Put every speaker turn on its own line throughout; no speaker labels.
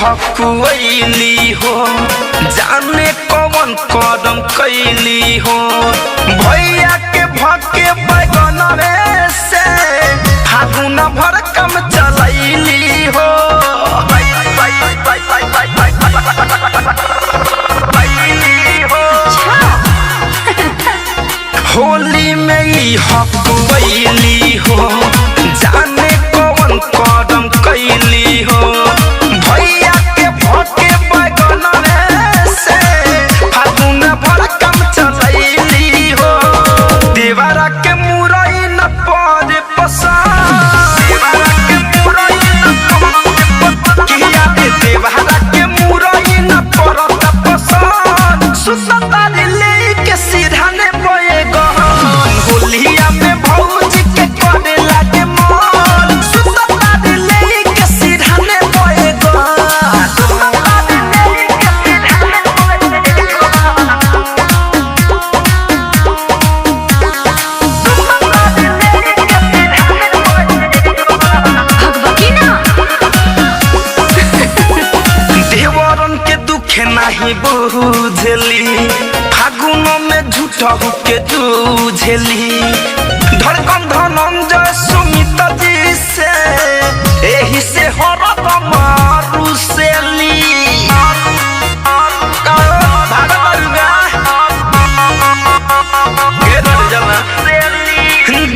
हकुली हो जाने कौन कदम कैली हो भैया के भके बैगन से फागुन भर कम चलैली हो होली में ही हकुली हो जाने कौन कदम कैली हो भैया के भके बैगन से फागुन भर कम चलैली हो देवरा के मुरई न पद पसंद देवरा के मुरई न पद किया देवरा के मुरई न पड़त पसंद सुसता ले के सीधा ने बोए गहन होलिया में भौजी के करे लागे मन सुसता ले के सीधा ने बोए गहन सुसता ले के सीधा ने बोए देवरन के दुखे नहीं बुझली फागुन में झूठा के जूझली धड़कन धनंजय सुमित जी से एही से हरदम रुसेली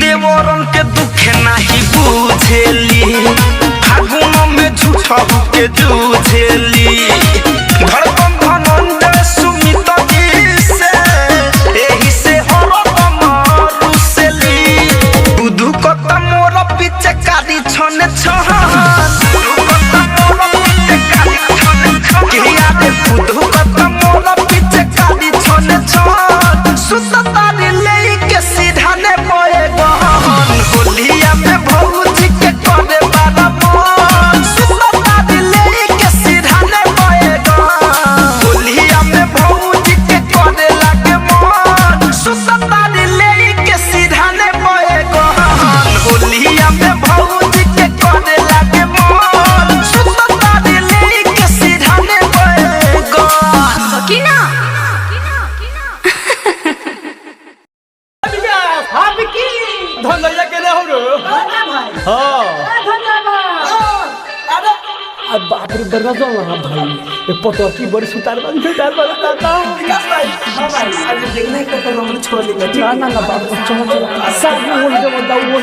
देवरन के दुखे नहीं बुझली फागुन में झूठा के जूझली धड़कन धनंजय सुमित जी से एही से हरदम रुसेली बुधु कत मोर पीछे कारी छने छहन बुधु कत मोर पीछे कारी छने छहन किया दे बुधु कत मोर पीछे कारी छने छहन सुसता ले के सीधा ने बोए गहन होलिया में भौजी के करे बाला मन सुसता ले के सीधा ने बोए गहन होलिया में भौजी के करे लागे मन सुसता ले के सीधा ने बोए गहन होलिया में भौजी के करे लागे मन सुसता ले के सीधा ने बोए गहन
किना
आप की धनैया केने हो रे हां अरे बाप रे बरना जो ना भाई ये पटोकी बड़ी सुतार बन दादा विकास भाई हां भाई आज देखना है तो हम छोड़ देंगे ना बाप चलो सब बोल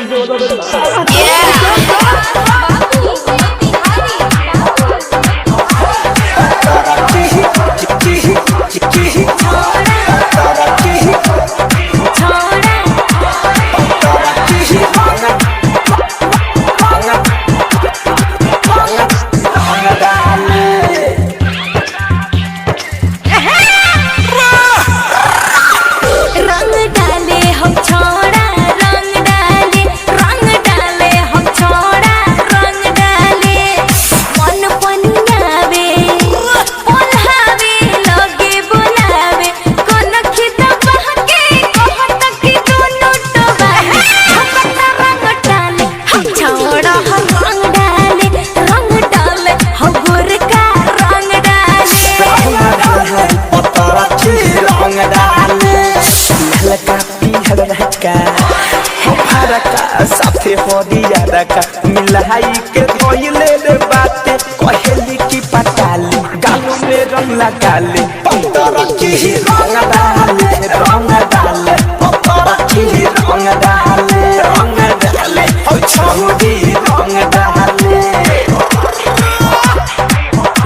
साथे हो दिया रखा मिलाई के धोइले रे बाते कहेली की पटाली गालों में रंग लगाले पंतरा की रंग डाले पंतरा की रंग डाले हो छोड़ी रंग डाले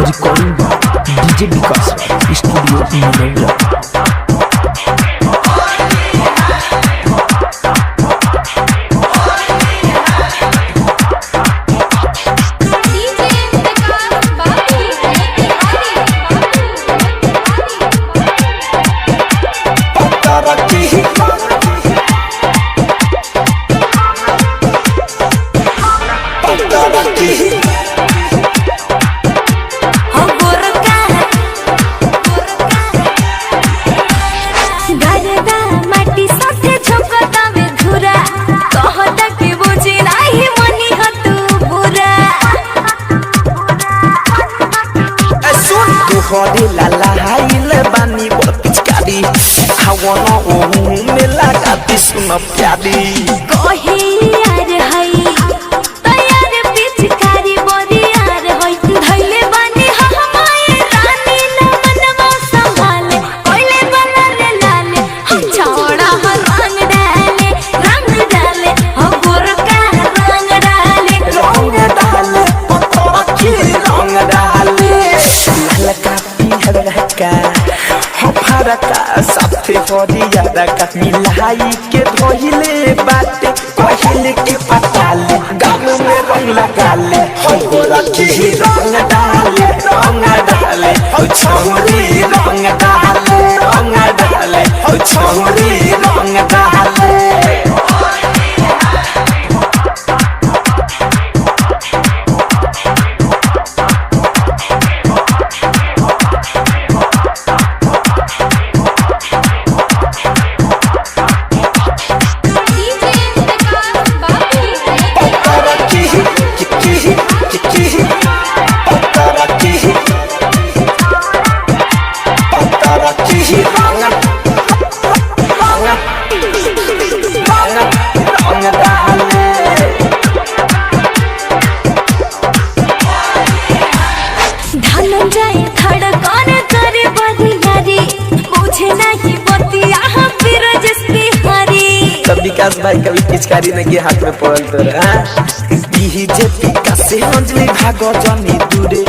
रिकॉर्डिंग डीजे विकास स्टूडियो में घरे लाला हाइल बानी बड़ पिचकारी हवनो ओहू में लगा दी सुन प्यारी
कहे यार हई तैयार पिचकारी बोरी यार होई धइले बानी हमारे रानी न मनवा संभाले कोइले बनले लाले हम छोड़ा रंग डाले हो गोरका रंग डाले
पतोकी रंग डाले ललका पिहरा का हफरका साथे हरिया का मिलाई के धोइले बाटे कहले के पताले गाल में रंग लगाले हो गोरकी रंग डाले हो छोरी रंग डाले हो छोरी रंग डाले विकास भाई कभी पिचकारी न के हाथ में पड़ल तोरा बीजेपी का से अंजलि भागो जनी दूरे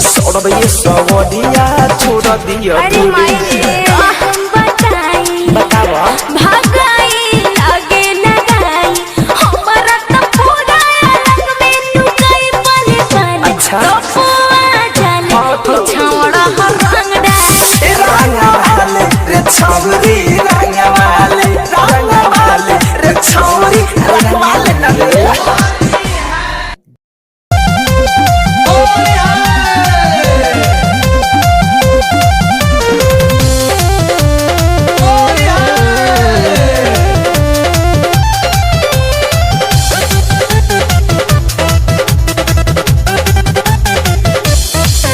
सौरभ ये सवडिया छोड़ दियो
अरे माये हम बतावा भागाई लागे लगाई हमारा तो पूरा अलग में नुकाई पले पले
अच्छा
तो पुआ जाने छोड़ा रंग
डाले रे छौरी रंग वाले रे छौरी रंग वाले न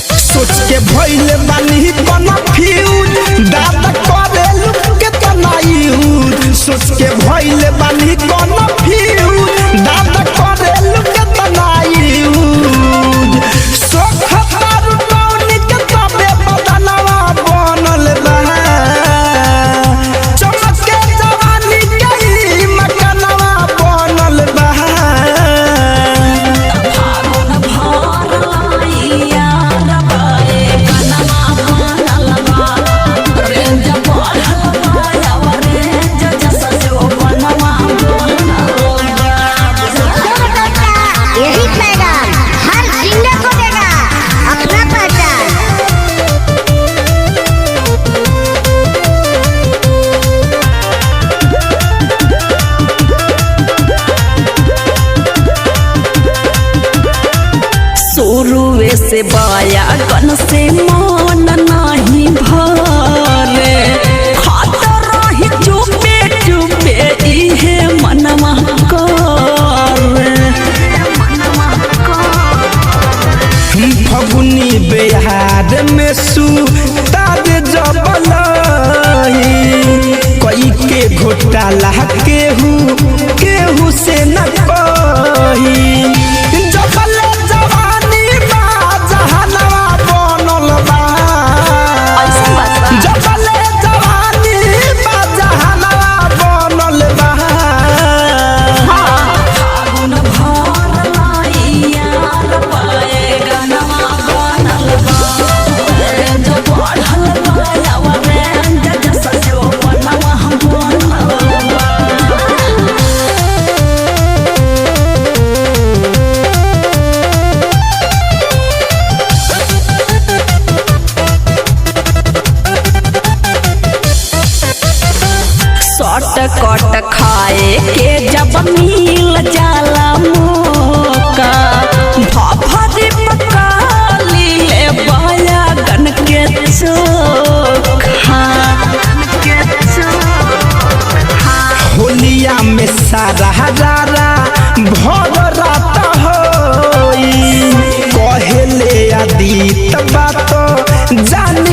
भइले बानी कोना फ्यूज दादा करे लुक के तनाई सोच के भइले बानी कोना फ्यूज दादा करे लुक के तनाई सोखतार पानी के तबे बदलवा बनल बा चमके जवानी के मकनवा बनल बा
शुरुए से बाया गन से मन नहीं भरे खाता रही चुपे चुपे इहे मनवा करे
फगुनी बिहार में सुतार जबलही कई के घोटाला केहू से न कही
कट खाए के जब मिल जाला मौका भभरी पका लीले बाया गन के चोखा
होलिया में सारा हजारा भर रात होई कहले आदित बात जान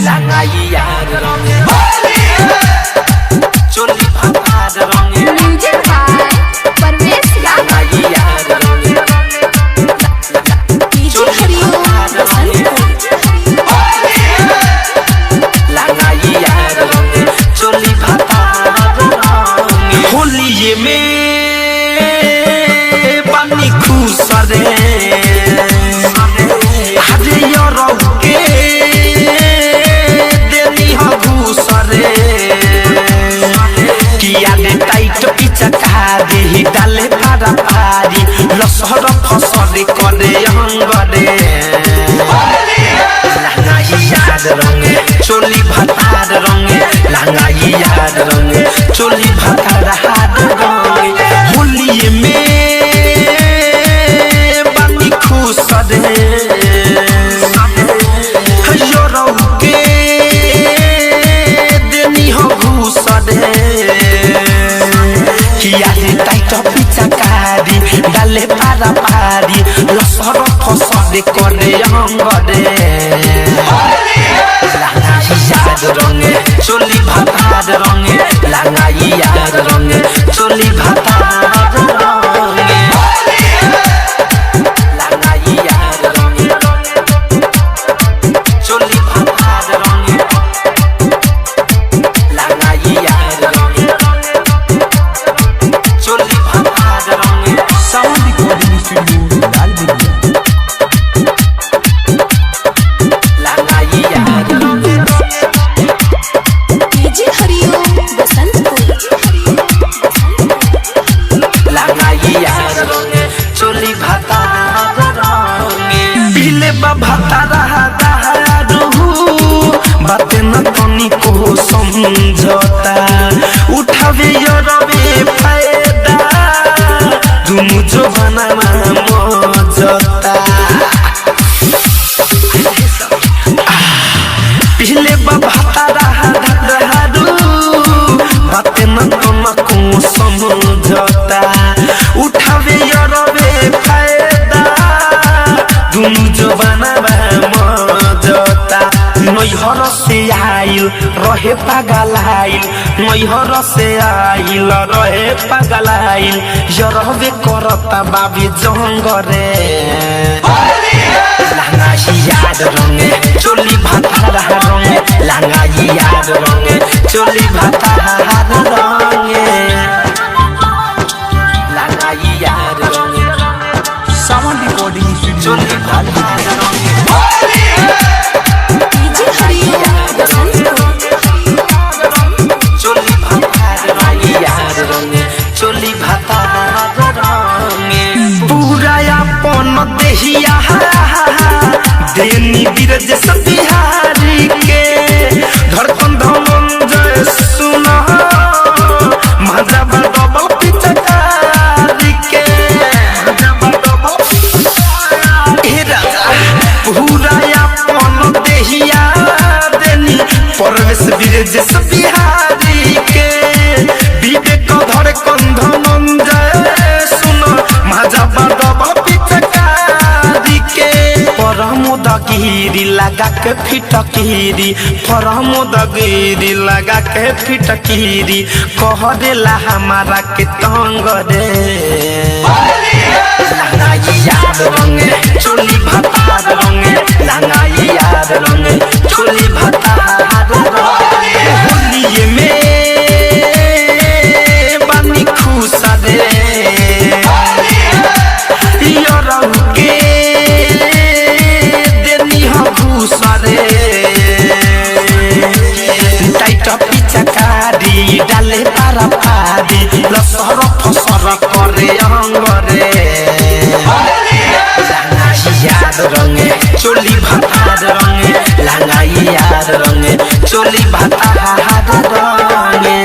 लांगाई यार रंगे चोली भातार रंगे
म्यूजिक बाय परवेश
लांगाई यार रंगे
डीजे हरिओम
लांगाई यार रंगे चोली भातार रंगे होलिये में पानी खुसरे हरे यारो के देनी हो घुसरे किया दे टाइट पिचका दे डाले पारा पारी लसर फसरे करे अंगरे लांगाई याद रंगे चोली भातार रंगे लांगाई याद रंगे चोली भातार हाथ रंगे होलिये में बानी खुसरे हजरो के देनी हो घुसरे किया दे टाइट पिचकारी डाले पारा पारी लसर फसरे करे अंगरे लांगाई याद रंगे चोली भातार रंगे लांगाई याद रंगे चोली भातार रंगे लांगाई याद रंगे चोली भातार रंगे लांगाई याद रंगे चोली भातार रंगे
साउंड रिकॉर्डिंग स्टूडियो लाल बिल्डिंग
लांगाई याद रंगे
डीजे हरिओम बसंतपुर
लांगाई याद रंगे चोली भातार रंगे पीले बा भातारा दारू बाते न तनी को समझता उठावे यरवे फायदा तुम जो बनाना मजता पीले बा भातारा दारू बाते न तनी को समझता उठावे यरवे फायदा तुम जो बनाना मजता नैहर से आइल रहे पागलाइल नैहर से आइल रहे पागलाइल यरवे करता बाबी जंगरे लांगाई याद रंगे चोली भातार रंगे लांगाई याद रंगे चोली भातार रंगे लांगाई याद रंगे
साउंड रिकॉर्डिंग स्टूडियो
चोली भातार रंगे
डीजे हरिओम बसंतपुर
चोली भातार रंगे याद रंगे चोली भातार रंगे पूरा अपन देहिया देनी बिरज सतिहारी के धड़कन धनंजय सुना मजा डबल पिचकारी के पूरा अपन देहिया देनी परवेश बिरज सतिहारी के विवेक धड़कन धनंजय सुना मजा डबल पिचकारी के परमोदगिरी लगा के फिटकीरी परमोदगिरी लगा के फिटकीरी कह देला हमारा के तंग रे लांगाई याद रंगे चोली भातार रंगे लांगाई याद रंगे चोली भातार रंगे होलिये में बानी खुसरे यरौ के देनी हो घुसरे टाइट पिचकारी डाले पारा पारी लसर फसर करे अंगरे लांगाई याद रंगे चोली भातार रंगे लांगाई याद रंगे चोली भातार रंगे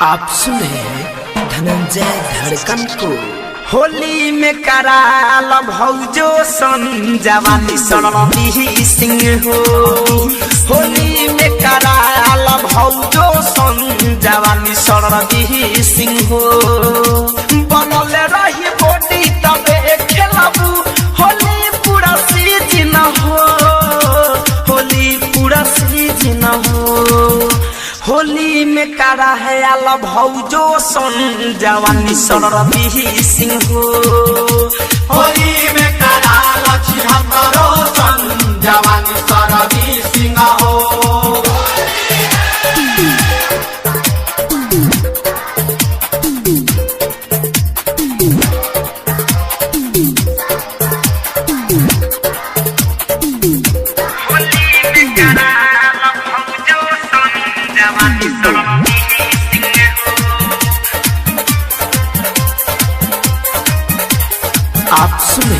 आप सुन रहे हैं धनंजय धड़कन को।
होली में कराल भौजो सन जवानी सड़ती सिंह हो होली में कराल भौजो सन जवानी सरदी सिंह हो बनल रही बॉडी तबे खेलबू होली पूरा सीजन हो होली पूरा सीजन हो होली में करा है आला भौजो सन जवानी सरदी सिंह हो
होली में कराल छिहत्तरो सन जवानी सरदी सिंह हो
आप सुने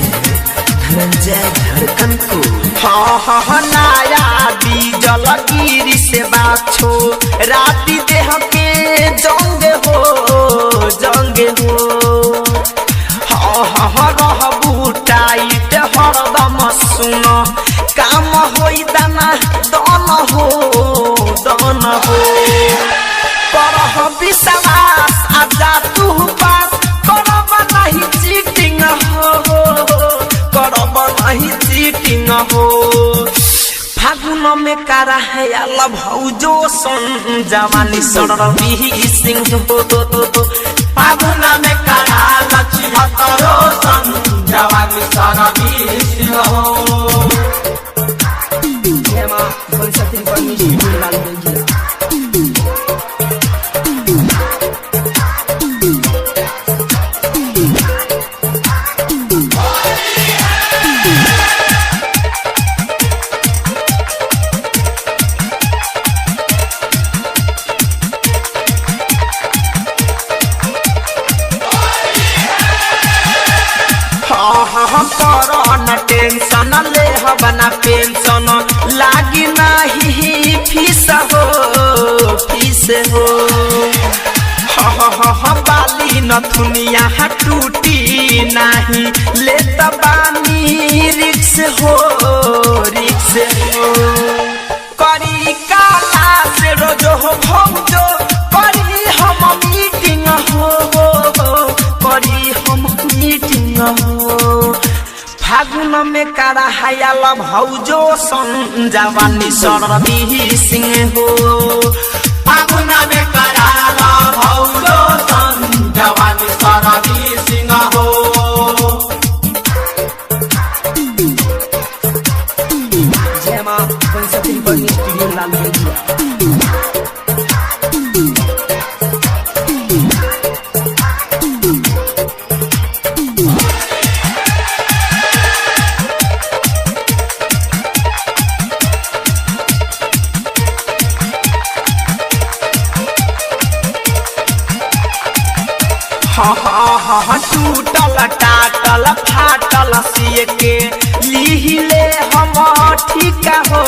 धनंजय धड़कन को हाँ नया डीजल गिरी से बाछो राती देह के जंग हो हाँ रहबू टाइट हरदम सुन काम होई दाना दन हो करह विश्वास आजा तू बात करब नहीं चीटिंग हो फागुन में करा है आला भौजो सन जवानी सरदी सिंह हो
फागुन में कराल छिहत्तरो सन जवानी सरदी सिंह हो
न टेंशन ले बना पेंशन लागी नहीं फीस हो बाली न दुनिया टूटी नहीं ले तबानी रिक्स हो करी काला से रोजो हो भौजो करी हम मीटिंग हो फागुन में करा हयाल भौजो सन जवानी सरदी सिंह हो
फागुन में कराल भौजो सन जवानी सरदी सिंह हो
जय मां पंचतीन पर स्टूडियो लाल
टूटल टाटल फाटल सिए के लिहिले हम ठीका हो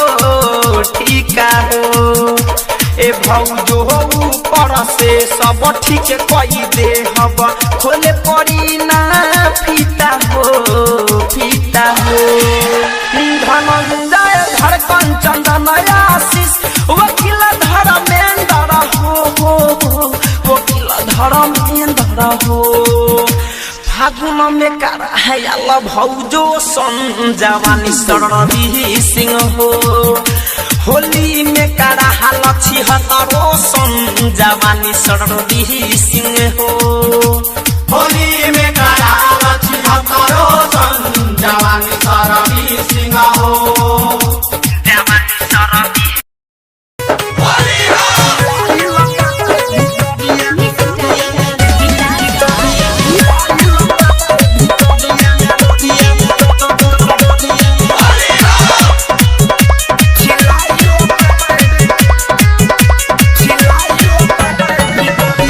ए भौजो ऊपर से सब ठीक कई दे हब खोले पड़ी ना फीता हो धनंजय धड़कन चंदन आशीष वकील धर्मेंद्र हो फागुन में करा है आला भौजो सन जवानी सरदी सिंह हो होली में करा हाल छिहत्तरो सन जवानी सरदी सिंह हो
होली में कराल छिहत्तरो सन जवानी सरदी सिंह हो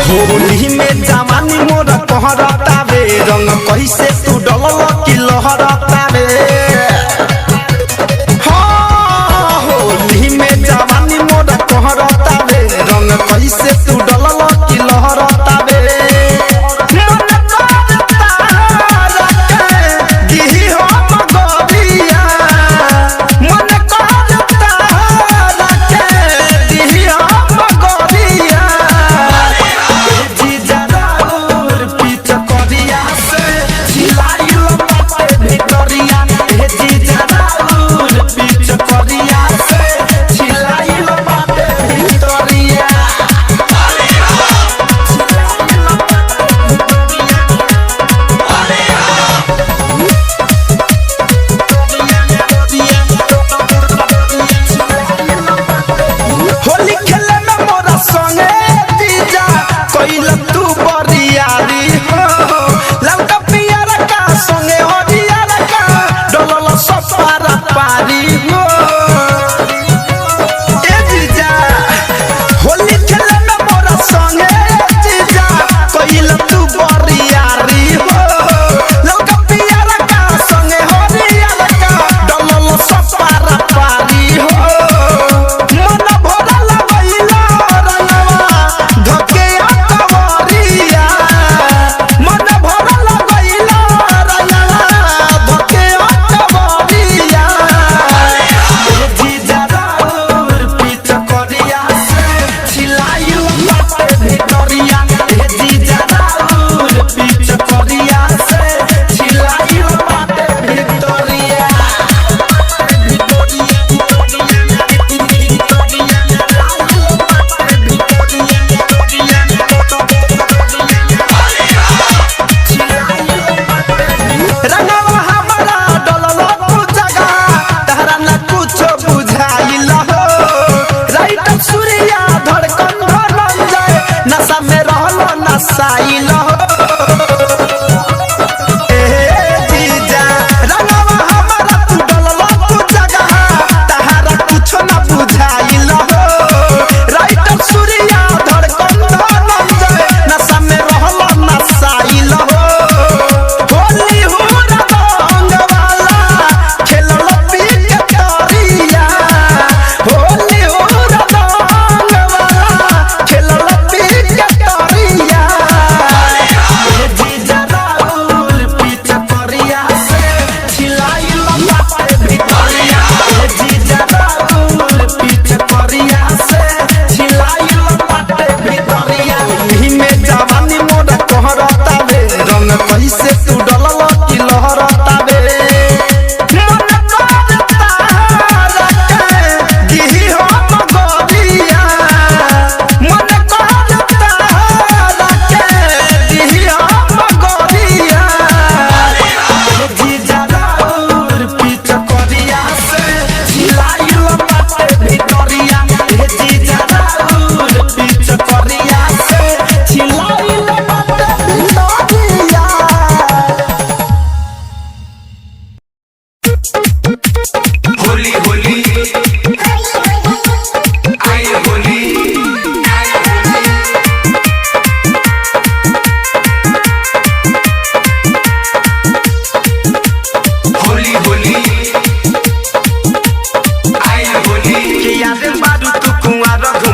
होली में जवानी मोर कहरता रे रंग कैसे तू डलल की लहरता रे हाँ होली में जवानी मोर कहरता रे रंग कैसे तू डलल की लहरता रे मन करता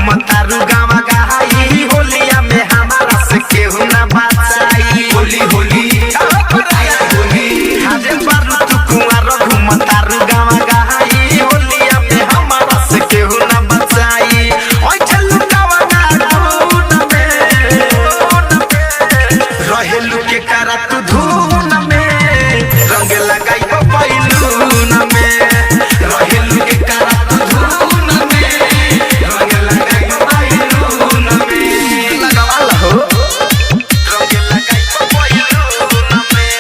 घूमतारू गावा गहाई होलिया में हमारा से केहू ना बचाई होली होली हाजे बारू तू कुंवार घूमतारू गावा गहाई होलिया में हमारा से केहू ना बचाई ओइ चलू गावा धून में रहेलू के करा तू धून में रंग लगाई बैलून में रहेलू के करा तू धून में रंग लगाई बैलून में लगावाला हो रंग लगाई बैलून में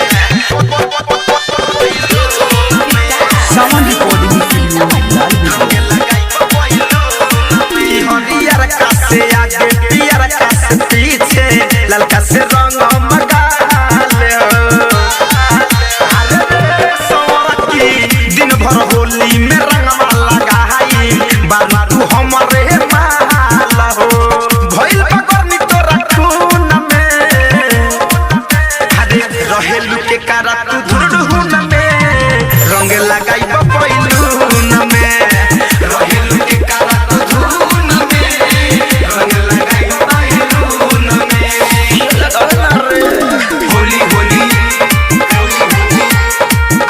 सावन रिकॉर्डिंग
हरियर का से आगे पियर का से पीछे ललका से रंग मगाले अरे सोरकी दिन भर होली में रंगवा लगाई बाबा तू हमरे माला हो भइल पकड़नी तोरा खून में अरे रहेलू के करा तू धुरधुन में रंग लगाई बैलून में रहेलू के करा तू धुन में रंग लगाई बैलून में होली होली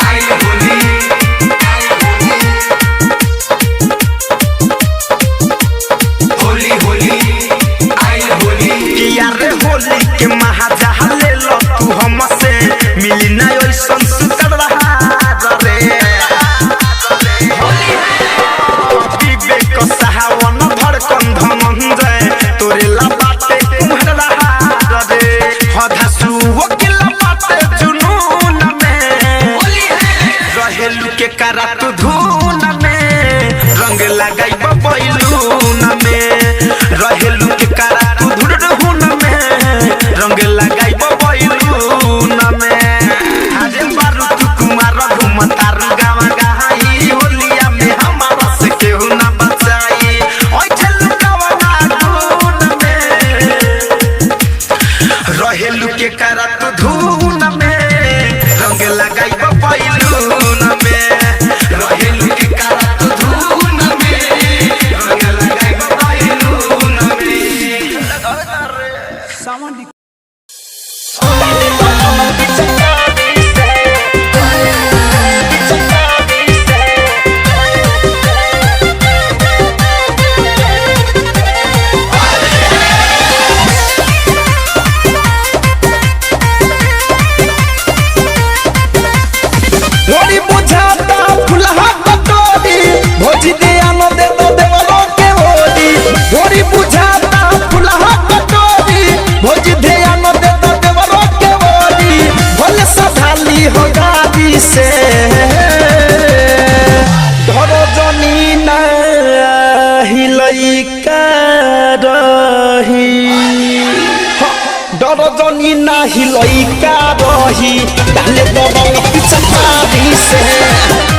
आई होली होली होली आई होली किया रे होली के महाजहा ले लो तू हमसे मिली ना ओइसन सुतर रहा रे पीबे को सहावन धड़कन धमंजय तोरे ला बाटे कुम्हर रहा रे हधासु वकिल बाटे जुनून में रहेलू के करा तू धून में रंग लगाई बैलून में रहेलू के करा तू धुरधुन में रंग लगाई बैलून में हाजे बारू तू कुमार घूमतारू गावा गहाई होलिया में हमारा से केहू ना बचाई ओइ चलू गावा धून में रहेलू के करा तू धून में रंग लगाई बैलून में रहेलू के करा तू धून में रंग लगाई बैलून में
सावन
होली बुझाता फुलहा कटोरी भोजी दे आनो दे दो देवरो के होली होली बुझाता फुलहा कटोरी भोजी दे आनो दे दो देवरो के होली भले सधाली हो गादी से धरो जनी ना हिलई का रही डर जनी ना हिलई का रही डाले दरंग पिचकारी से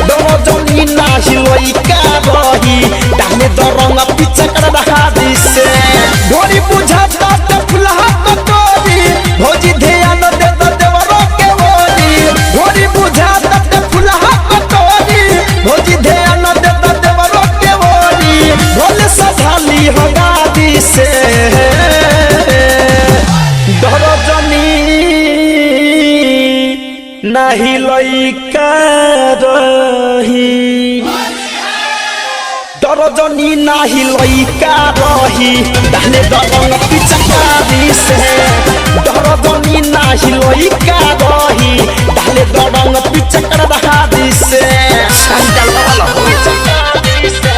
डर जनी ना हिलई का रही डाले दरंग पिचकारी से ढोरी बुझाता ते फुलहा कटोरी भोजी ध्यान दे दो देवरो के होली ढोरी बुझाता ते फुलहा कटोरी भोजी ध्यान दे दो देवरो के होली भोले सधाली हो गादी से डर जनी नाही लइका रही डर जनी नाही लइका रही डाले दरंग पिचकारी से डर जनी नाही लइका रही डाले दरंग पिचकारी से संकल वाला हो पिचकारी से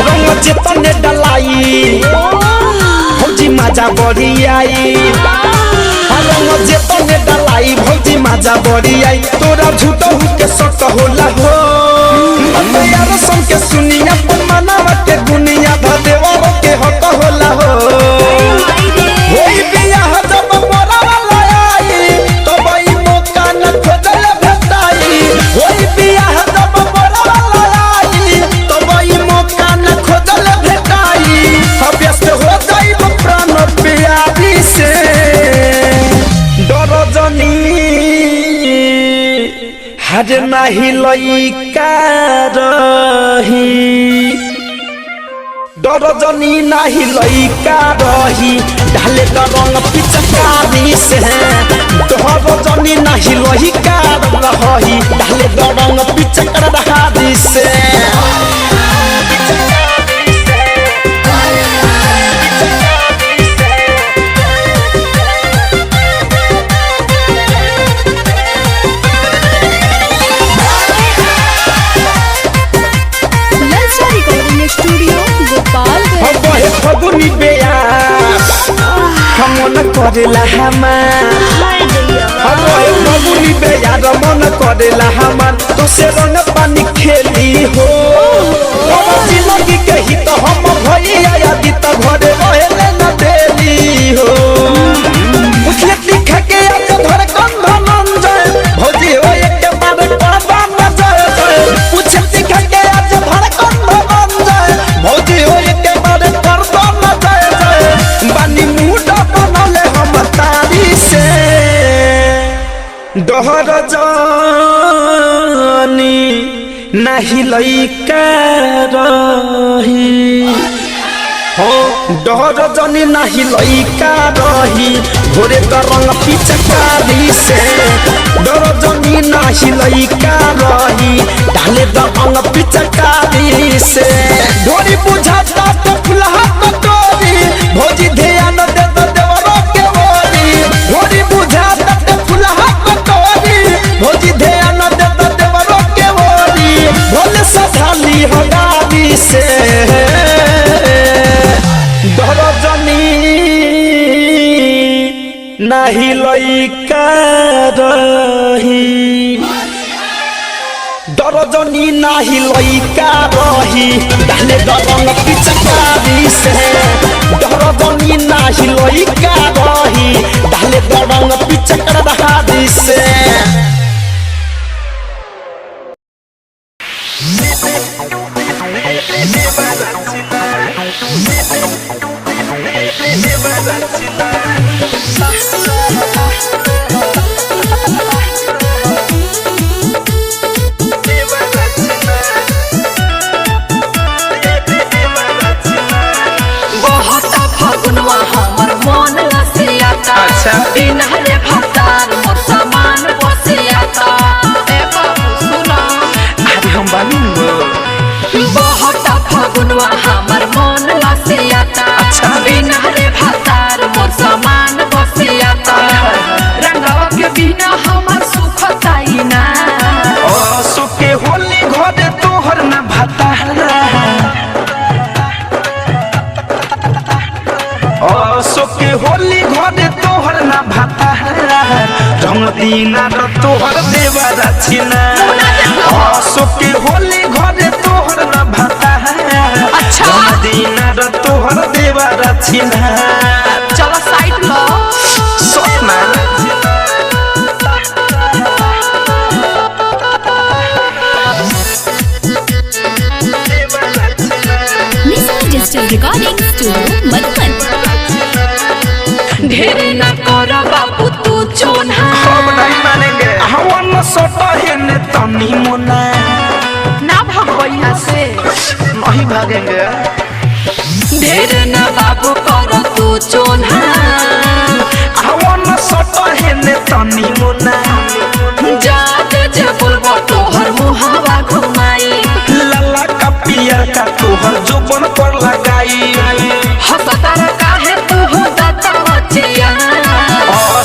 रंग चेतन डलाई भौजी मजा बड़ी आई रंग चेतन डलाई भौजी मजा बड़ी आई तोरा झूठो के सक होला हो यार सुन के सुनिया मनावा के दुनिया भदेवा के हक होला हो होई बियाह जब मोरा वाला आई तो भाई मौका न खोजल भेटाई होई बियाह जब मोरा वाला आई तो भाई मौका न खोजल भेटाई अब अरे नाही लइका रही डरजनी नाही लइका रही ढाले द रंग पिचकारी से डरजनी नाही लइका रही ढाले द रंग पिचकारी से
स्टूडियो गोपाल
फगुनी बेयास मन करेला हमार फगुनी बेयार मन करेला हमार तो से रंग पानी खेली हो जिंदगी के ही तो हम भैया यादी तो घरे रहेले न देली हो उठले लिखा के आज धर कंध नंजय भौजी हो एक बार करबा न जाय पूछ लिखा के आज धर कंध नंजय भौजी हो एक बार करबा न जाय बानी मुडा बनले हम तारी से डहर जानी नहीं लइका रही हो डहर जानी नहीं लइका रही घोरे द रंग पिचकारी से डर जानी नहीं लइका रही ढाले द रंग पिचकारी से डोरी बुझाता तो फुलहा कटोरी भौजी ध्यान दे द देवरो के ओरी डोरी बुझाता तो फुलहा कटोरी भौजी ध्यान दे द देवरो के ओरी भोले सधाली हो गाड़ी से नहीं लइका रही डरजनी नहीं लइका रही ढाले द रंग पिचकारी से डरजनी नहीं लइका रही ढाले द रंग पिचकारी से
इनहरे भतार मोर सामान बसियाता ए बाबू सुना
अरे हम बानी
बहुत फगुनवा हमर मन लसियाता इनहरे भतार मोर सामान बसियाता रंगवा के बिना हमर सुखताई ना
ओ सुके होली घरे तोहर ना भाता ओ सुके होली घरे तोहर ना भाता रंग दीना र तोहर देवरा छिना ओ सुके होली घरे तोहर ना भाता रंग दीना र तोहर देवरा छिना
चलो साइड लो
सोना
डिजिटल रिकॉर्डिंग स्टूडियो मधुबन
ढेर न कर बाबू तू चोना
हम नहीं मानेंगे हम न सोता है ने तनी मुना
ना भागो यहाँ से
नहीं भागेंगे
ढेर न बाबू कर तू चोना
हम न सोता है ने तनी मुना
जाते जे बोलबो तोहर मुहावा घुमाई
लाला का पियर का तोहर जुबान पर लगाई
हसतार काहे तू हो दाता बचिया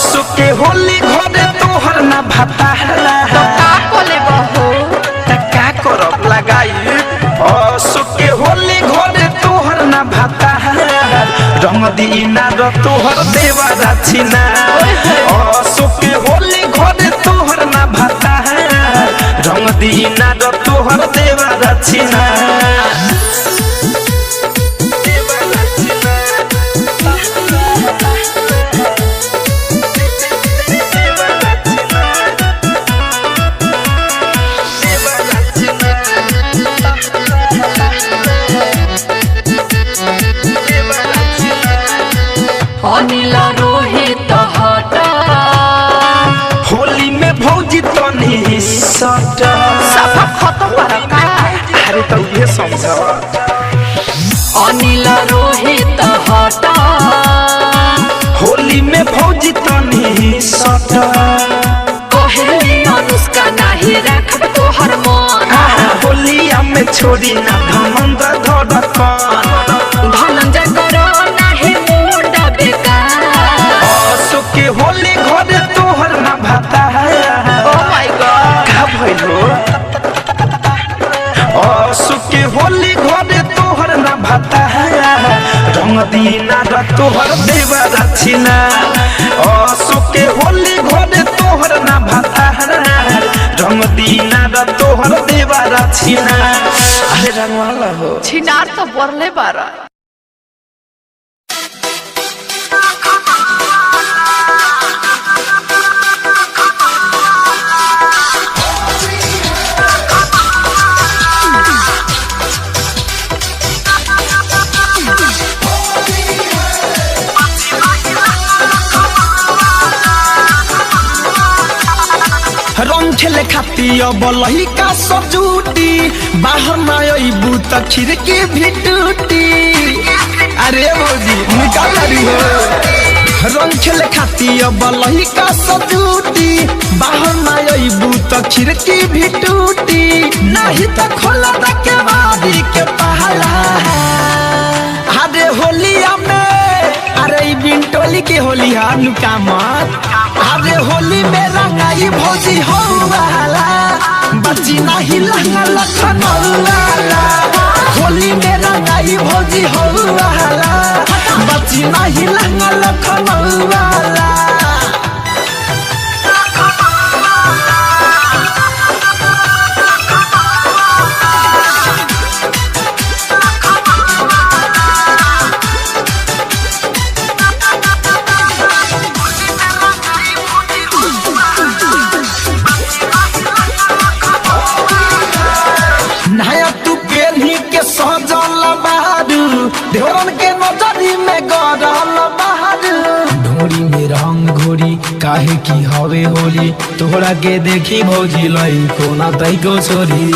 सुके होली घरे तोहर ना भाता
तो का कोले बहो
का करब लगाई सुके होली घरे तोहर ना भाता रंग दीना र तोहर देवरा छिना सुके होली घरे तोहर ना भाता रंग दीना र तोहर देवरा छिना
अनिल रोहित हटा
होली में भौजी तनी सट
सफा खत्म बरका
अरे तो ये समझ
अनिल रोहित हटा
होली में भौजी तनी सट
कोहली अनुष्का नहीं रखब तोहर मन
होलिया में छोड़ी ना धमंदा धड़कन
धनंजय करो नहीं मुंड बेकार
आसो के होली घरे तोहर ना भाता
ओ माय गॉड
का भइलो आसो के होली घरे तोहर ना भाता रंग दीना र तोहर देवा रछिना आसो के होली घरे तोहर ना भाता रंग दीना र तोहर देवा रछिना अरे रंगवाला हो
छिनार तो बरले बारा
रंग खेले खाती अब लहिका सजूटी बाहर ना अइबू त खिड़की भी टूटी अरे भौजी निकाल रही हो रंग खेले खाती अब लहिका सजूटी बाहर ना अइबू त खिड़की भी टूटी नहीं त खोला द के बादी के पहला अरे होलिया में अरे बिंटोली के होली हानु का मत अरे होली में रंगाई भौजी हो वाला बच्ची नहीं लंगा लखनऊ वाला होली में रंगाई भौजी हो वाला बच्ची नहीं लंगा लखनऊ वाला नया तू पेन्ही के सजल बहादू ढोरन के नजरी में गरल बहादू ढोरी में रंग घोरी काहे की हवे होली तोहरा के देखी भौजी लई कोना तई को छोरी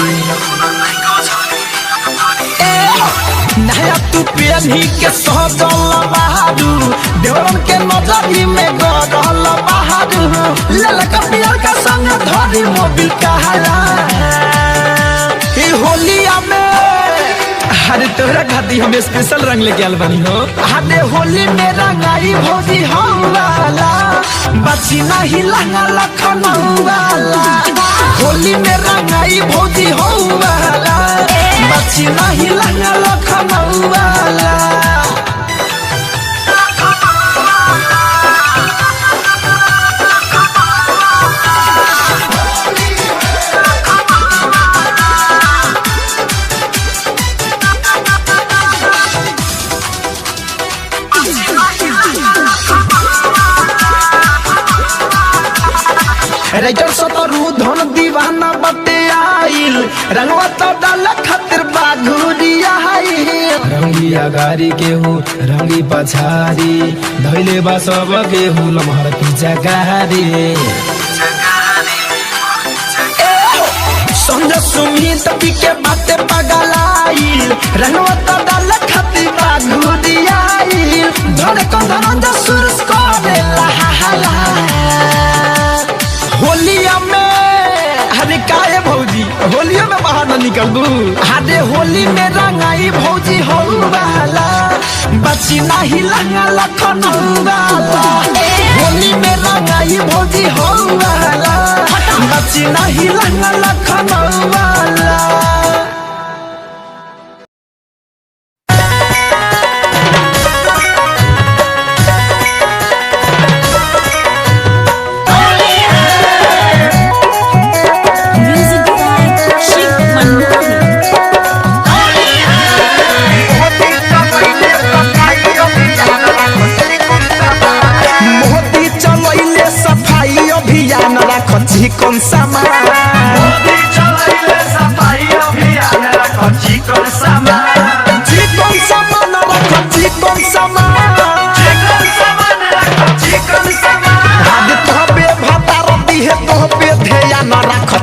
नया तू पेन्ही के सजल बहादू ढोरन के नजरी में गरल बहादू ललका पियर का संग धरी मोबिल कहाला होलिया में अरे तोरा खाती हम स्पेशल रंग लेके आल बनी हो अरे होली में रंगाई भौजी हो वाला बच्ची नहीं लंगा लखनऊ वाला होली में रंगाई भौजी हो वाला बच्ची नहीं लंगा लखनऊ वाला राइटर सतरू धन दीवाना बटे आइल रंगवा तो डाल खातिर बाघुरिया रंगिया गारी के हो रंगी पछारी धैले बा सब के हो लमहर पीछा गारी संजय सुमित पी के बाते पगलाइल रंगवा तो डाल खातिर बाघुरिया धन को धनंज सुरस करे लहाला होलिया में अरे काहे भौजी होलिया में बाहर न निकलबू अरे होली में रंगाई भौजी हो वाला बच्ची नहीं लंगा लखनऊ वाला होली में रंगाई भौजी हो वाला बच्ची नहीं लंगा लखनऊ वाला कौन सा
मोदी चलाइले सफाई अभियान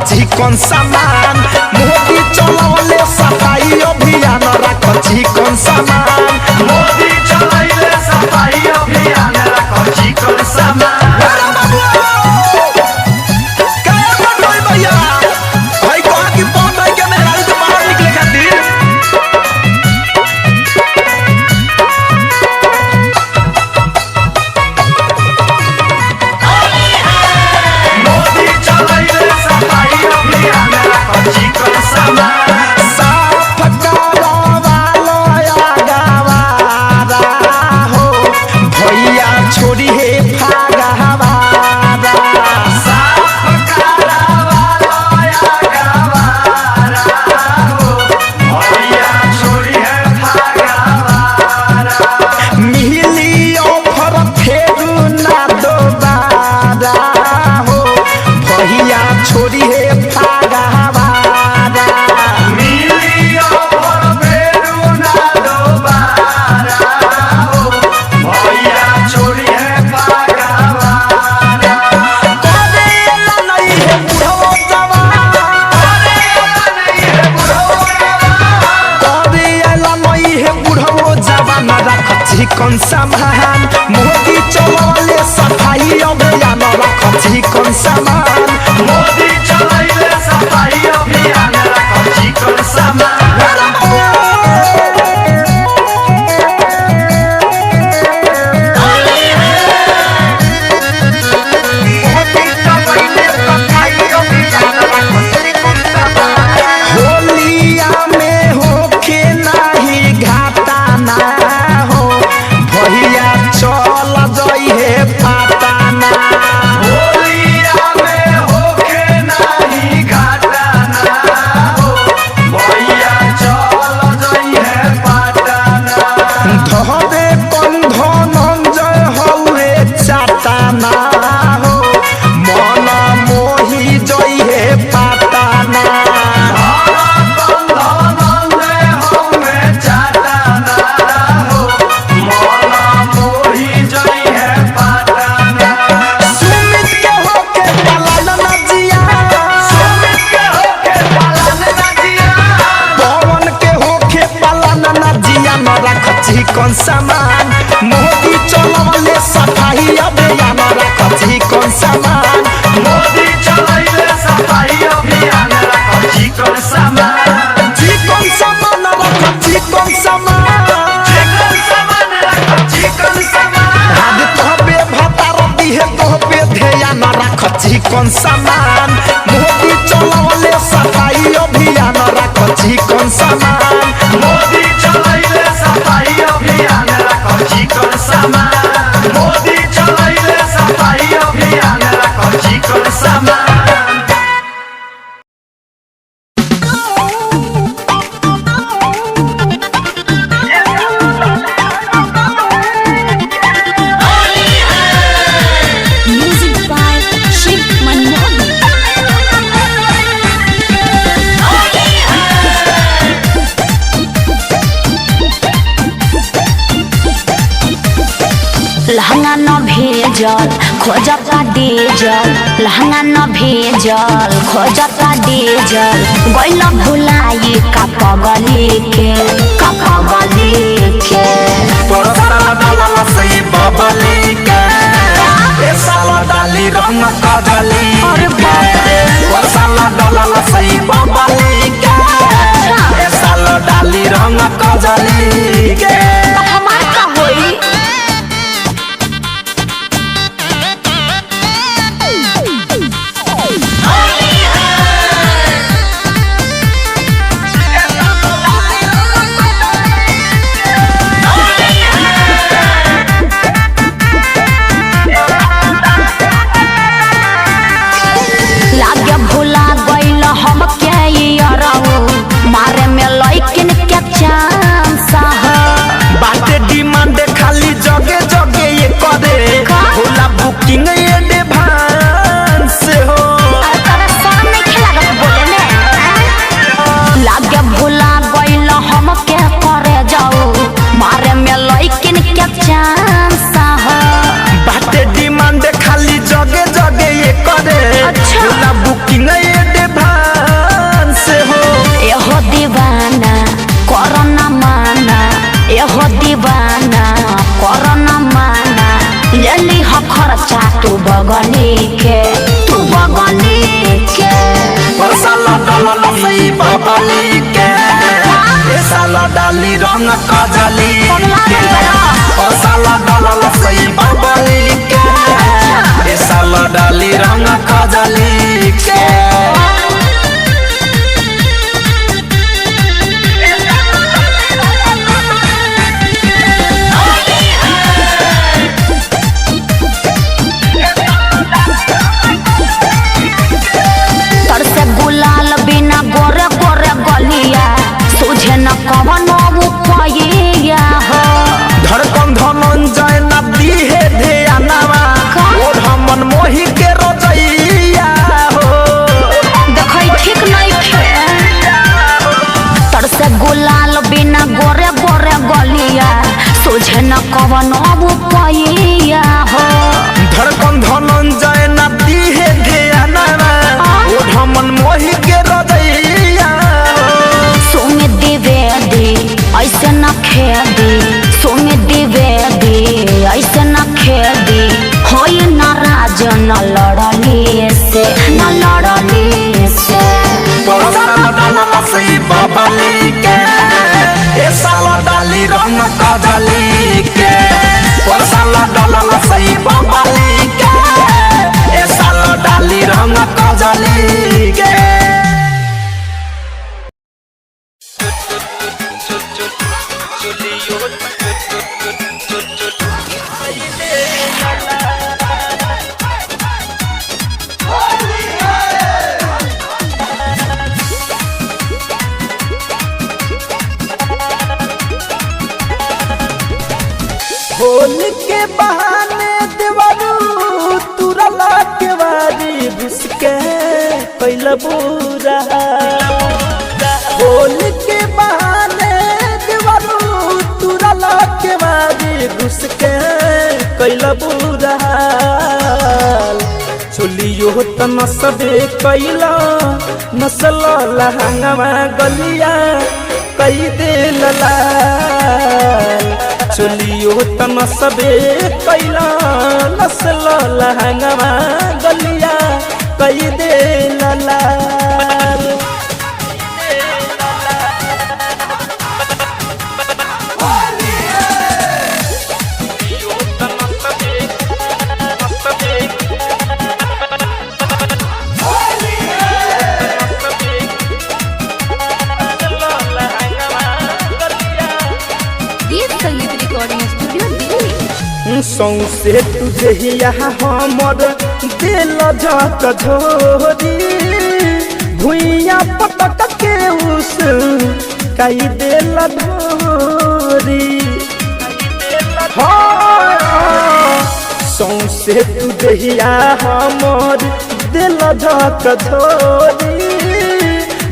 चिकन सामान मोदी चलवले सफाई अभियान रख चिकन सामान
मोदी चलैले सफाई अभियान रख चिकन सामान
चिकन सामान मोदी चलवले सफाई अभियान रख चिकन सामान
मोदी चलैले सफाई अभियान रख चिकन सामान
चिकन सामान मोदी चलवले सफाई अभियान रख चिकन सामान
मोदी चलैले सफाई अभियान रख चिकन सामान
चिकन सामान रख चिकन सामान
चिकन सामान रख चिकन सामान
आज तोहबे भतार दिहे तोहबे ध्यान रख चिकन सामान मोदी चलवले सफाई अभियान रख चिकन सामान
मोदी चलैले सफाई अभियान रख चिकन सामान मोदी चलैले सफाई अभियान रख चिकन सामान
लहंगा न भेजल खोजता डीजल लहंगा न भेजल खोजता डीजल गइल भुलाई का पगली के
परसाला डाला सही बबली के ए साला डाली रंग कजली
अरे बाप रे
परसाला डाला सही बबली के ए साला डाली रंग कजली के
हमार का होई बगली के तू बगली के
साला डालल सही बबली के साला डाली रंग कजली के साला डालल सही बबली के साला डाली रंग कजली के
गोरे गोरे गलिया सोझे न कवनो उपाया हो
धड़कन धनंजय नदी है ध्यानवा और हमन मोहि के रोजैया हो
देखै ठीक नहीं खे तर से गुलाल बिना गोरे गोरे गलिया सोझे न कवनो उपाया हो
धड़कन धनंजय नदी है ध्यानवा और हमन मोहि के
ऐसे न खेदी सोने दिवेदी ऐसे न खेदी होई नाराज न लड़ली से
बबली के साला डाली रंग कजली के साला डालल सही बबली के साला डाली रंग कजली के होली के बहाने देवरू तुरला के वारी घुस के पहला बुरा होली के बहाने देवरू तुरला के वारी घुस के कैला बुरा चलियो त नसबे कैला नसल लहंगवा गलिया कई दे लला चलियो तन सबे कैला नसल लहंगवा गलिया कई दे लला सौसे तुझे यहाँ हमर दिल झक झोरी भुइया पटक के उस कई दिल धोरी सौसे तुझे यहाँ हमर दिल झक झोरी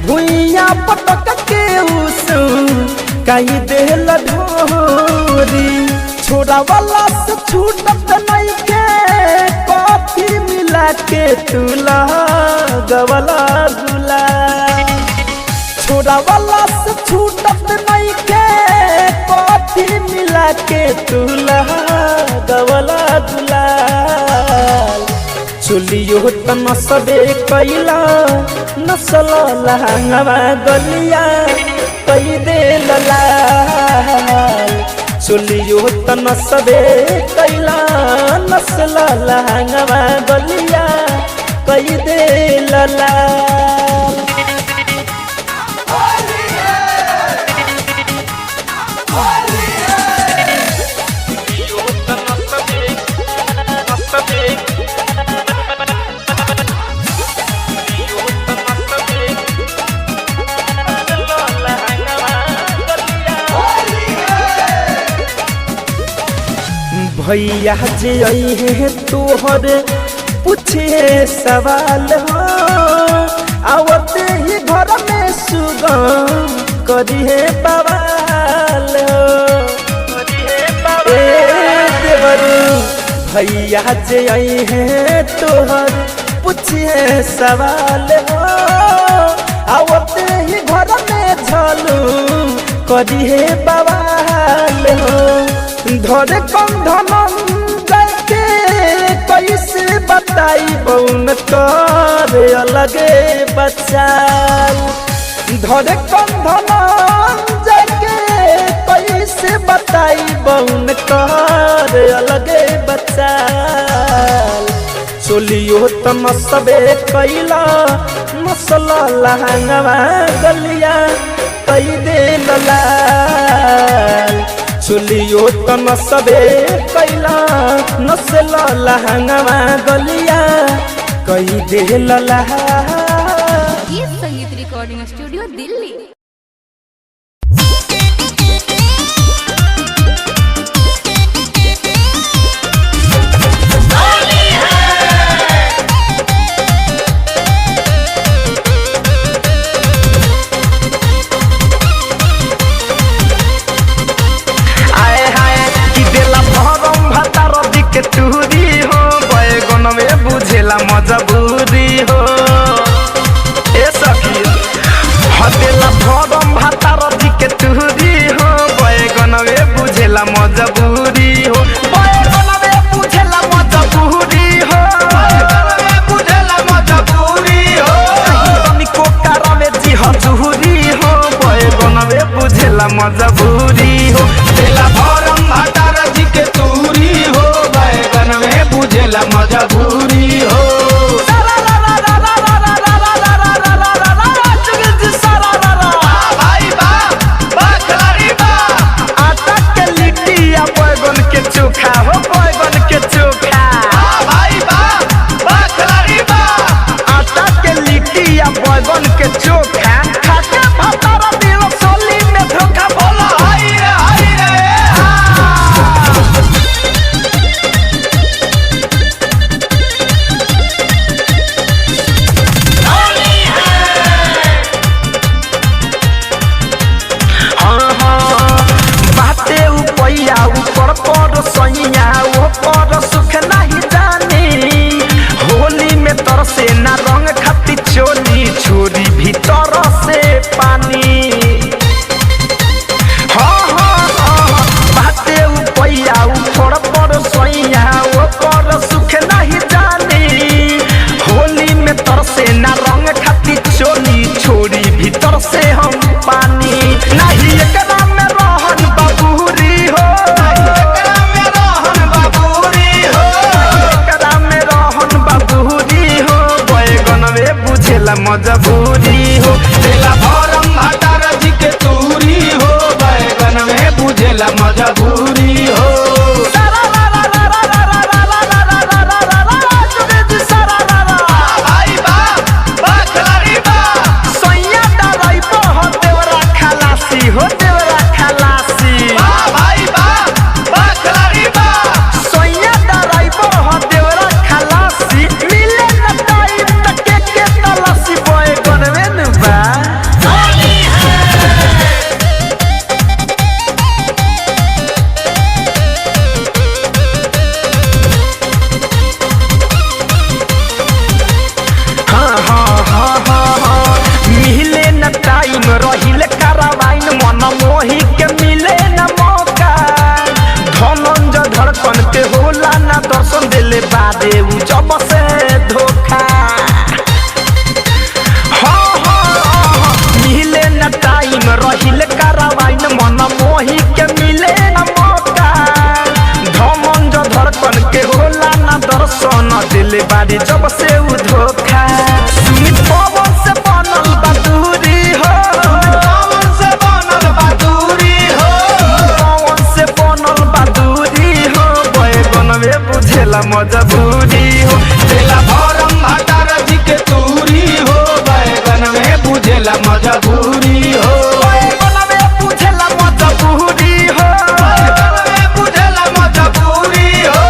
भुइया पटक के उस कई दिल धोरी छोड़ा वाला से छूटत नहीं के कॉफी मिला के तुला गवला गुला छोड़ा वाला से छूटत नहीं के कॉफी मिला के तुला गवला गुला चलियो त नसबे कैला नसल लहंगवा गलिया कई दे लला चलियो त नसबे कैला नसल लहंगवा गलिया कई दे लला भैया जे है तोहर पूछे सवाल हो आवते ही घर में सुगम करिए बवाल हो देवरू भैया जे है तोहर पूछे सवाल हो आवते ही घर में झलू करिए बवाल हो धरे कंधन जाके कैसे बताई बउन करे अलगे बचाल धरे कंधना जाके कैसे बताई बउन करे अलगे बचाल चोलियो तो नसबे कैला नसला लहंगवा गलिया कई दे लाल चोलियो तो नसबे कैला नसला लहंगवा गलिया कई दे लाल।
ये संगीत रिकॉर्डिंग स्टूडियो दिल्ली।
टूरी हो बैगन में बुझेला मजबूरी हो ए सखी हटेला भरम भातार जी के टूरी हो बैगन में बुझेला मजबूरी हो बैगन में बुझेला मजबूरी हो बैगन में बुझेला मजबूरी हो तनिको कार में जी हजूरी हो बैगन में बुझेला मजबूरी हो तेला भरम भातार जी के टूरी हो बैगन में बुझेला मजबूरी हो आटा के लिट्टी या बैगन के चोखा हो बैगन के चोखा आटा के लिट्टी या बैगन के चोखा खाके भातारा दिल सोली में धोखा बोला हाय रे ऊपर पर सैया ऊपर सुख नहीं जानी होली में तरसे ना रंग खाती चोली छोरी भीतर से पानी बाते उपैया ऊपर पर सैया ऊपर सुख नहीं जानी होली में तरसे ना रंग खाती चोली छोरी भीतर से हम पानी नहीं एकरा में रहन बाबूरी हो मजबूरी हो तेला भरम भातार जी के तूरी हो बैगन में बुझेला मजबूरी हो सैया डराई हो देवरा खलासी हो देवरा खलासी सैया डराई हो देवरा खलासी मिले न टाइम तक के तलाशी बैगन में न बा मिले न टाइम रहिले करावाइन मन मोही के मिले न मौका धनंजय धड़कन के होला ना दर्शन देले बादे उ जब से धोखा मिले न टाइम रहिले करावाइन मन मोही के मिले न मौका धनंजय धड़कन के होला ना दर्शन देले बादे जब से उ धोखा सुमित पवन से बनल बहादुरी हो पवन से बनल बहादुरी हो बैगन में बुझेला मजबूरी हो तेला भरम भातार जी के तूरी हो बैगन में बुझेला मजबूरी हो बैगन में बुझेला मजबूरी हो बैगन में बुझेला मजबूरी हो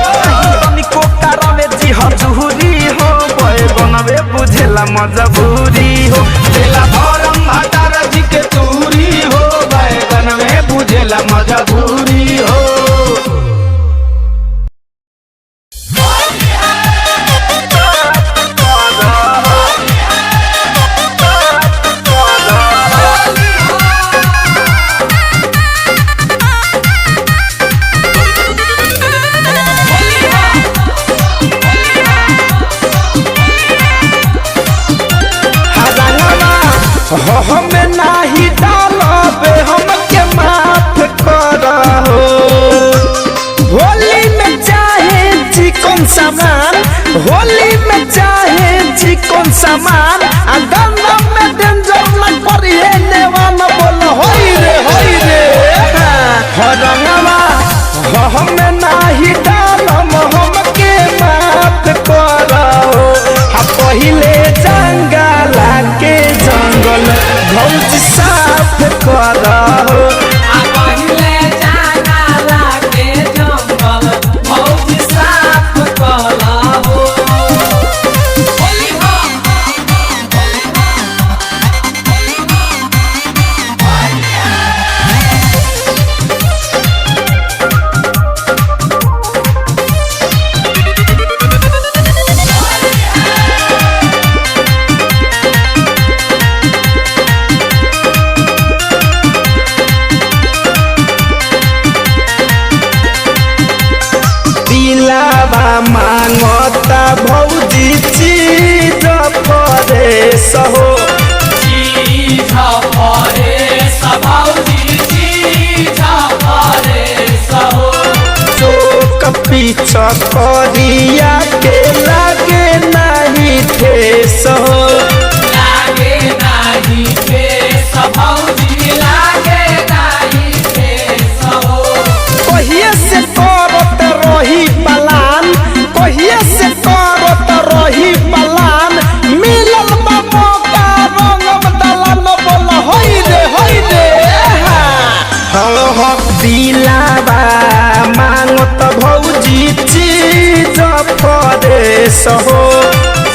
तनिको कार में जी हजूरी हो बैगन में बुझेला मजबूरी हो तेला भरम भातार जी के तूरी हो बैगन में बुझेला मजबूरी हो। हमें नाही डालम हमके माफ करो पहिले जंगला के जंगल भौजी साफ करो
पहिले जंगला के जंगल भौजी साफ करो
मांगता भौजी चीज परेश हो
चीज परेश भौजी चीज परेश हो
चोक पीछ करिया के लागे नहीं ठेस हो
लागे नहीं ठेस भौजी लागे नहीं ठेस हो
कहिए से करत रही पलान कहिए से करत रही पलान मिलल बा मौका रंगम दलान बोल होई रे हो दिलावा मांगत भौजी चीज परेश हो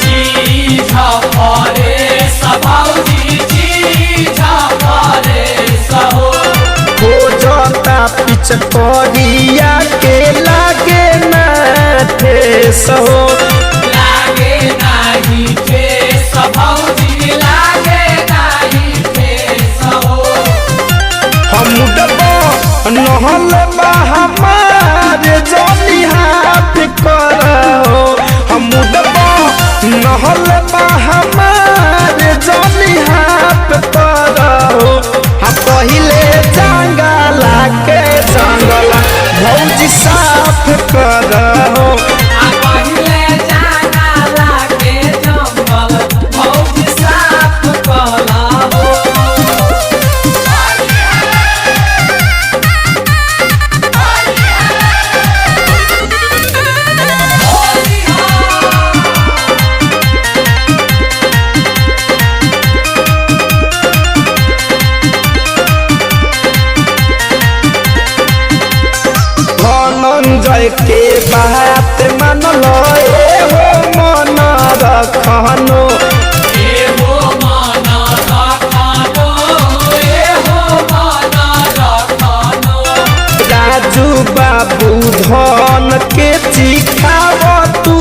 चीज परेश भौजी चीज परेश हो
खोजता पिछ करिया के लागे ना ठेस हो
लागे नहीं ठेस भौजी लागे नहीं ठेस हो
हम डबो नहल बा हमारे जली हाथ करो हम डबो नहल बा हमारे जली हाथ करो हम पहिले जंगला के जंगला भौजी साफ करो
पहिले जंगला के जंगल भौजी साफ करो
धनंजय के बात मान लो हो मन रखनो
एहो मन रखनो एहो मन रखनो
राजू बाबू धन के चिखाव तू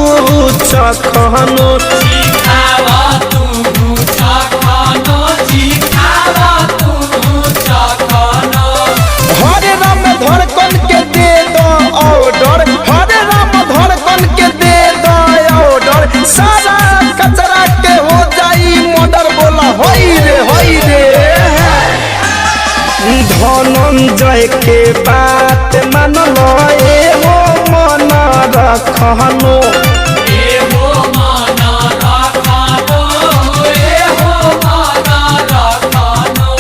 चखनो
चिखावा तू चखनो चिखावा तू चखनो
हरे राम धड़कन के दे दो ऑर्डर हरे राम धड़कन के दे दो ऑर्डर सारा कचरा के हो जाई मर्डर बोला होई रे धनंजय के बात मान लो हो मन रखनो
एहो मन रखनो एहो मन रखनो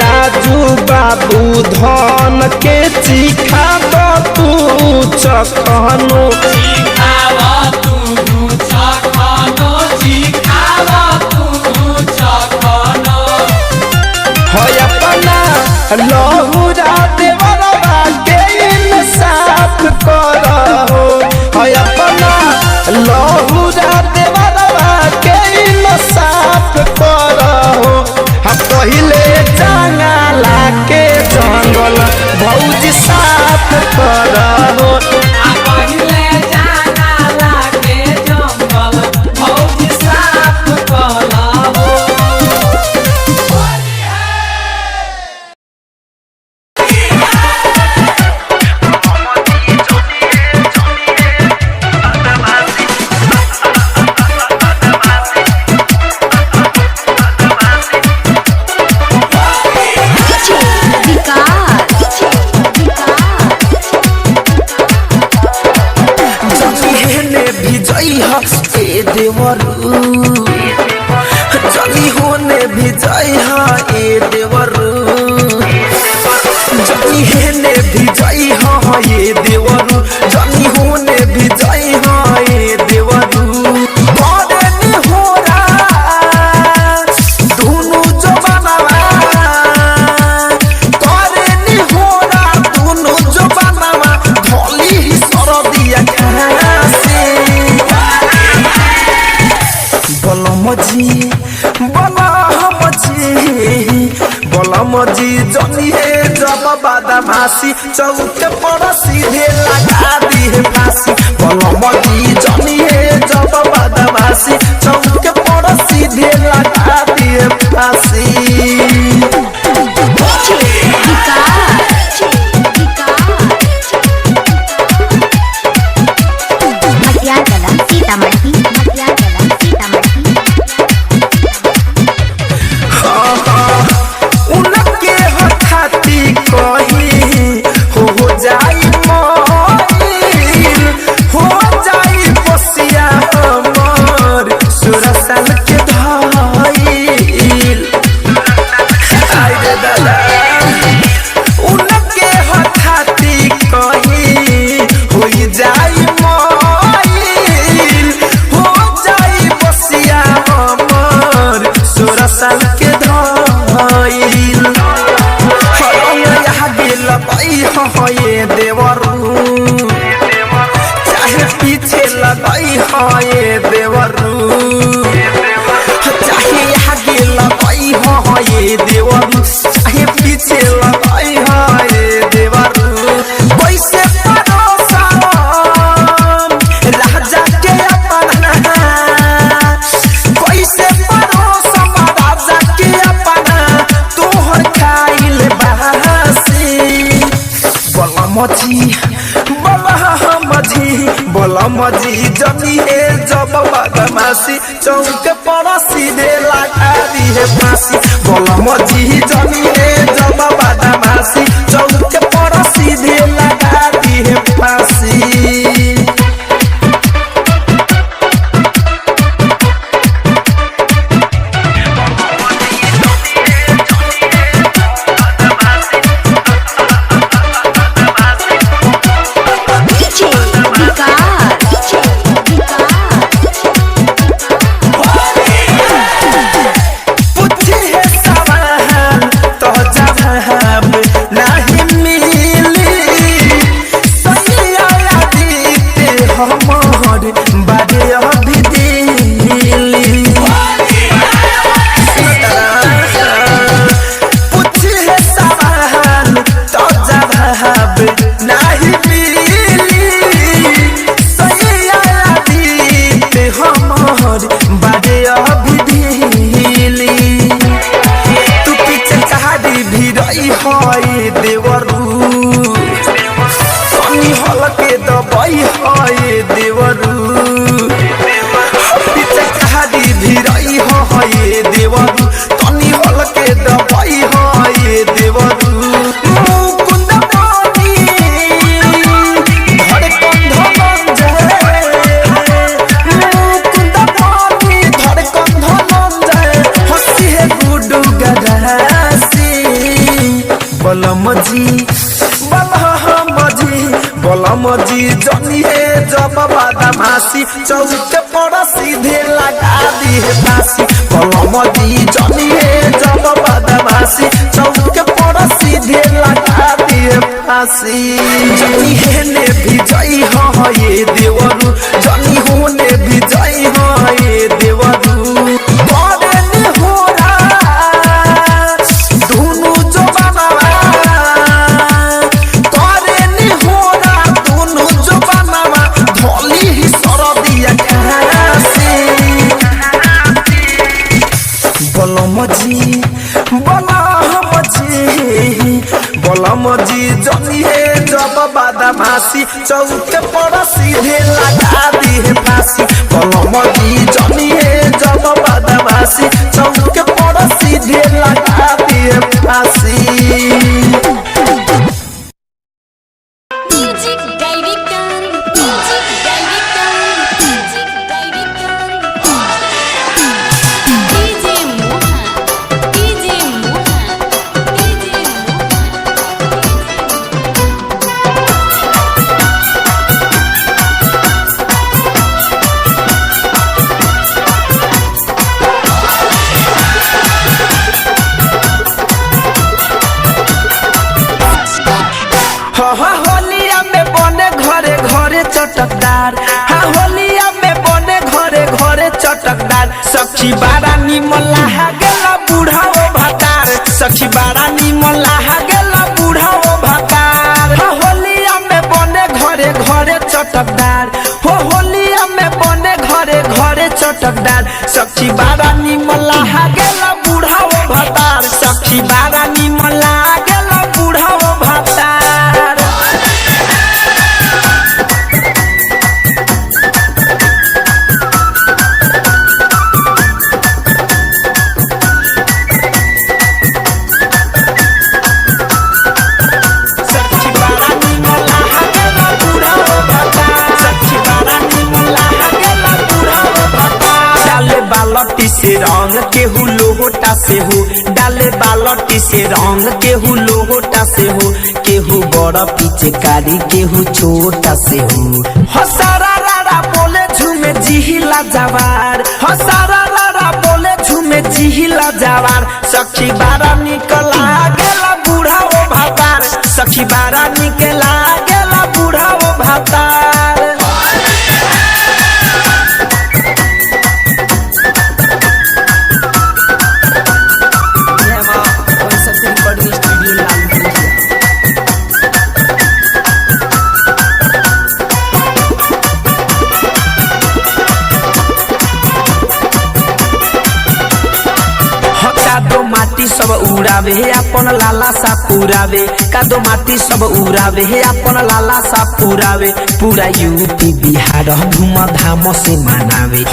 राजू बाबू धन के चिखा दो तू चखनो
चिखावा तू चखनो चिखावा तू चखनो
है अपना लहुरा देवरवा के इंसाफ करो है अपना लहुरा देवरवा के इंसाफ करो हम पहिले जंगला के जंगल भौजी साफ करो
पहिले जंगला के जंगल भौजी साफ करो
ए देवरू जली होने भी जाई हा ए देवरू जली हेने भी जाई हा ये देवरू मजी जनिए जब बदमाशी चौक पर सीधे लगा दिए फांसी मजी जनिए जब बदमाशी चौक पर सीधे लगा दिए फांसी उनके हठाती कही हो जाई मोइल हो जाई बसिया हमर 16 साल के धाइल आई रे दादा उनके हठाती कही हो जाई मोइल हो जाई बसिया हमर 16 साल के धाइल ये देवरू चाहे पीछे लगाई हाँ ये देवरू चाहे आगे लगाई हाँ ये देवरू चाहे पीछे लगाई हाँ ये देवरू कैसे परोसा राजा के अपना कैसे परोसा राजा के अपना तोहर खाइल बासी बोला मजी जनिए जब बदमाशी चौक पर सीधे लगा दिए फांसी बोला मजी जनिए जब बदमाशी चौक पर सीधे लगा दिए फांसी मजी जनिए जब बदमाशी चौक पर सीधे लगा दिए फांसी मजी जनिए जब बदमाशी चौक पर सीधे लगा दिए फांसी जनिए ने भी जई हाँ ये देवरू जनी होने भी जई हाँ ये देवरू मजी जनिए जब बदमाशी चौक पर सीधे लगा दिए फांसी मजी जनिए जब बदमाशी चौक पर सीधे लगा दिए फांसी सखी बारा निमन लहा गेला बूढ़ा ओ भतार सखी बारा चटकदार सखी बारा निमला गेला बूढ़ाओ भतार सखी बारा निमला गेला बूढ़ाओ भतार बालटी से रंग केहू लोहोटा से हो डाले बालटी से रंग केहू लोहोटा से हो केहू बड़ा पिचकारी केहू छोटा से हो हसारा रारा बोले झूमे जिहिला जवार हसारा रारा बोले झूमे जिहिला जवार सखी बारा निकला गेला बूढ़ाओ भातार सखी बारा निकला गेला बूढ़ाओ भातार कादो माटी सब उड़ावे अपन लाला सा पुरावे कादो माटी सब उड़ावे अपन लाला सा पुरावे पूरा यूपी बिहार धूमधाम से मनावे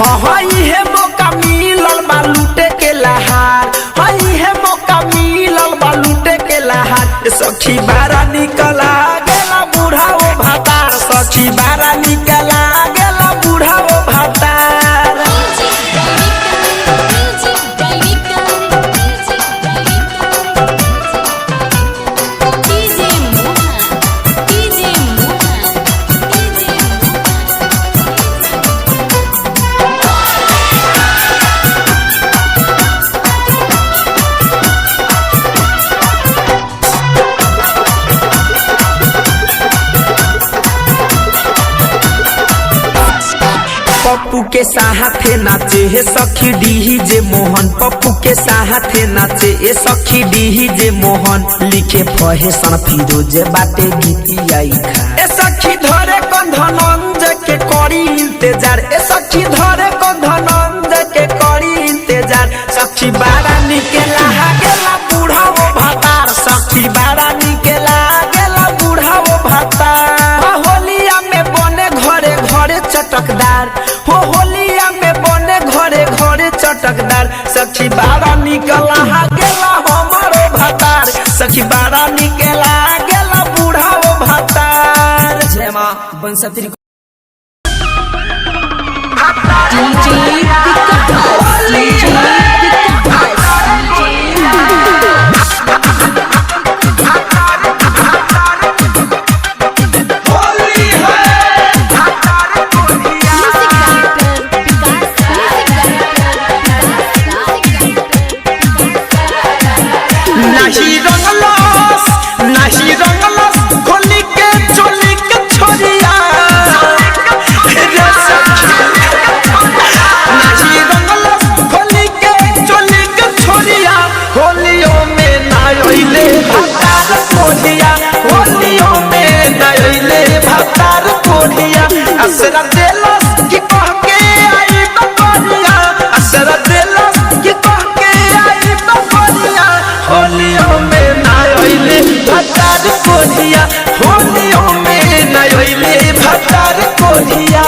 हे मौका मिलल बा लूटे के लहार हे मौका मिलल बा लूटे के लहार सखी बारा निकला गेला बूढ़ाओ भातार सखी बारा निकला गेला बूढ़ाओ भातार पप्पू के साथे नाचे हे सखी डीजे मोहन पप्पू के साथे नाचे ए सखी डीजे मोहन लिखे फहेसन फिरोज बाटे गीतियाई खा ए सखी धरे कंधनंज के करी इंतजार ए सखी धरे कंधनंज के करी इंतजार सखी बारा निकला गेला बूढ़ाओ भातार सखी बारा निकला गेला बूढ़ाओ भातार होलिया में बने घरे घरे चटकदार होलिया में बने घरे घरे चटकदार सखी बारा निकला गेला हमारो भातार सखी बारा निकला गेला बूढ़ाओ भातार जय मां बंसती नाही रंगलस खोली के चोली के छोरिया नाही रंगलस खोली के चोली के छोरिया होलियों में ना आइले भातार कोढ़िया होलियों में ना आइले भातार कोढ़िया असरा देलस कि कह के आई बकरिया असरा देलस कि कह के आई बकरिया होलियों में ना आइले भातार कोढ़िया होलियों में ना आइले भातार कोढ़िया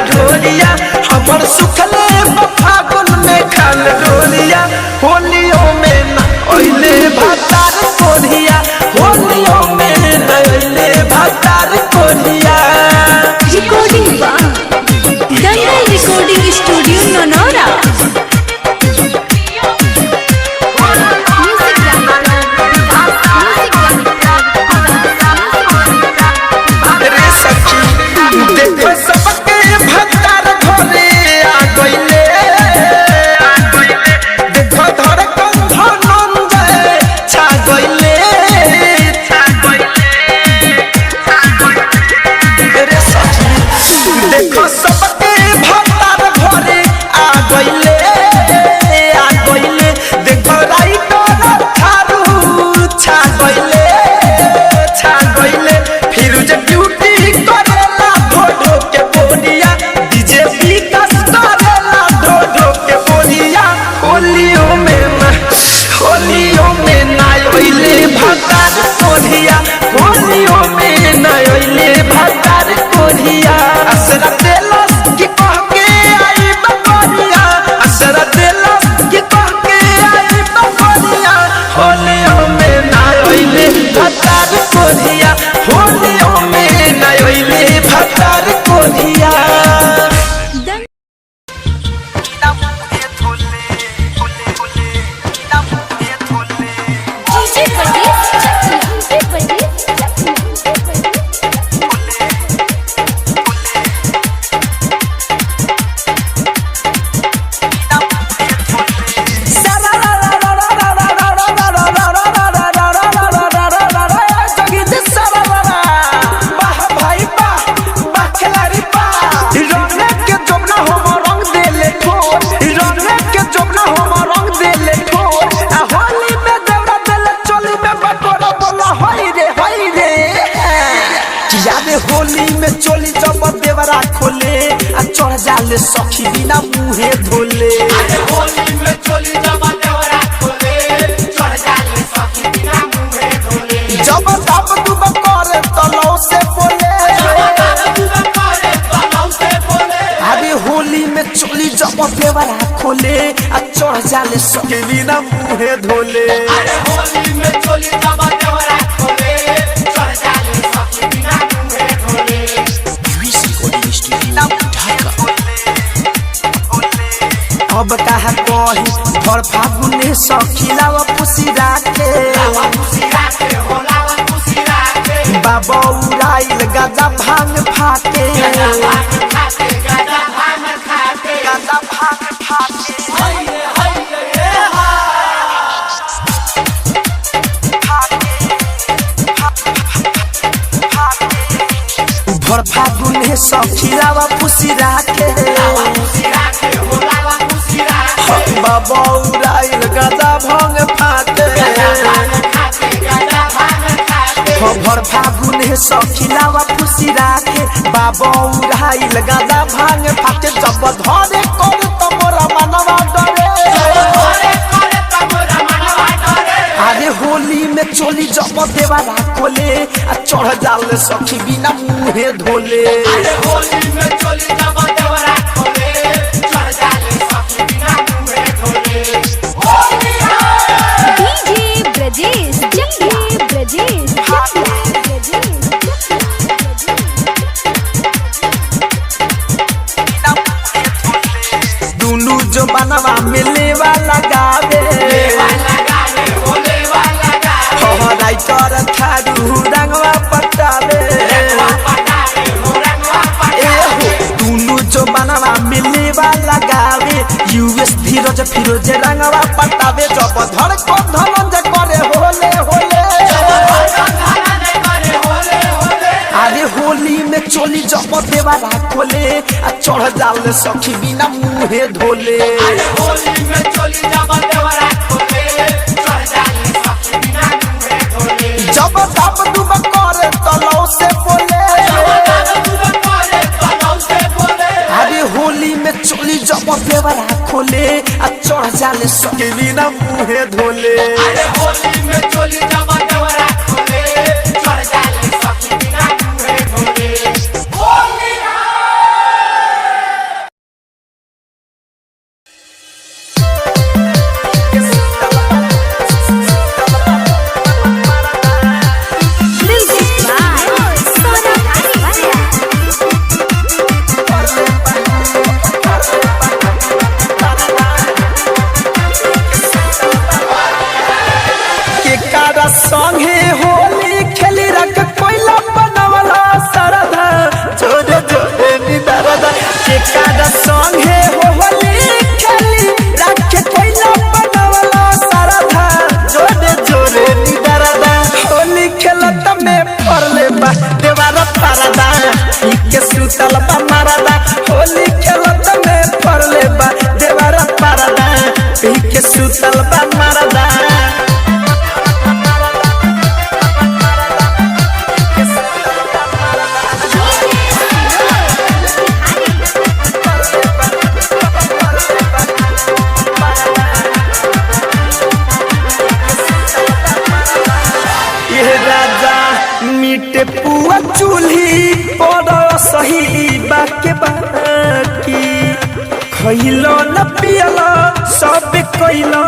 हमर सुखले फागुन में खाल ढोलिया होलियों में ना आइले भातार कोढ़िया होलियों में ना आइले भातार कोढ़िया
रिकॉर्डिंग दंगल रिकॉर्डिंग
किया रे होली में चोली जब देवरा खोले आ चढ़ जाले सखी बिना मुहे धोले
होली में चोली जब देवरा खोले चढ़ जाले सखी बिना मुंहे धोले
जब तब तुम करे तलौ से बोले अरे होली में चोली जब देवरा खोले आ चढ़ जाले सखी बिना मुहे धोले
अरे होली में चोली जब देवरा खोले चढ़ जाले सखी बिना मुंहे धोले
अब कहा कही भर फागुने सखीलाव पुसी राखे बाबा उड़ाइल गाजा भांग फाटे भर फागुने सखीलाव पुसी राखे बाबा उड़ाइल गाजा भांग फाटे भर फागुने सखीलावा खुशी राखे बाबा उड़ाइल गाजा भांग फाटे जब धरे कर तमोरा मनवा डरे अरे होली में चोली जब देवरा खोले आ चढ़ जाले सखी बिना मुहे धोले
अरे होली में चोली जब देवरा खोले चढ़ जाले सखी बिना मुंहे धोले
डीजे ब्रजेश जंगी ब्रजेश
दुनु जो बनवा मिले वाला गावे राइटर थारू रंगवा पटावे दुनु जो बनवा मिले वाला गावे यूएस धीरज फिरोज रंगवा पटावे जब धड़ को धनंजय करे होले होले अरे होली में चोली जब देवरा खोले आ चढ़ जाले सखी बिना मुहे धोले
होली में चोली जब देवरा खोले चढ़ जाले सखी बिना मुंहे धोले
जब तब तुम करे तलौ से बोले अरे होली में चोली जब देवरा खोले आ चढ़ जाले सखी बिना मुहे धोले
अरे होली में चोली जब देवरा खोले चढ़ जाले सखी बिना मुंहे धोले होली
संगे होली खेली रख कोइला बनवला सरधा जोरे जोरे निदरदा के कादा संगे होली खेली रख कोइला बनवला सरधा जोरे जोरे निदरदा होली खेलत में परले बा देवारा परदा के सुतल बा मरदा होली खेलत में परले बा देवारा परदा के सुतल बा मरदा मीटे पुआ चूल्ही पर सही बाके बाकी खइलो न पियलो सब कइलो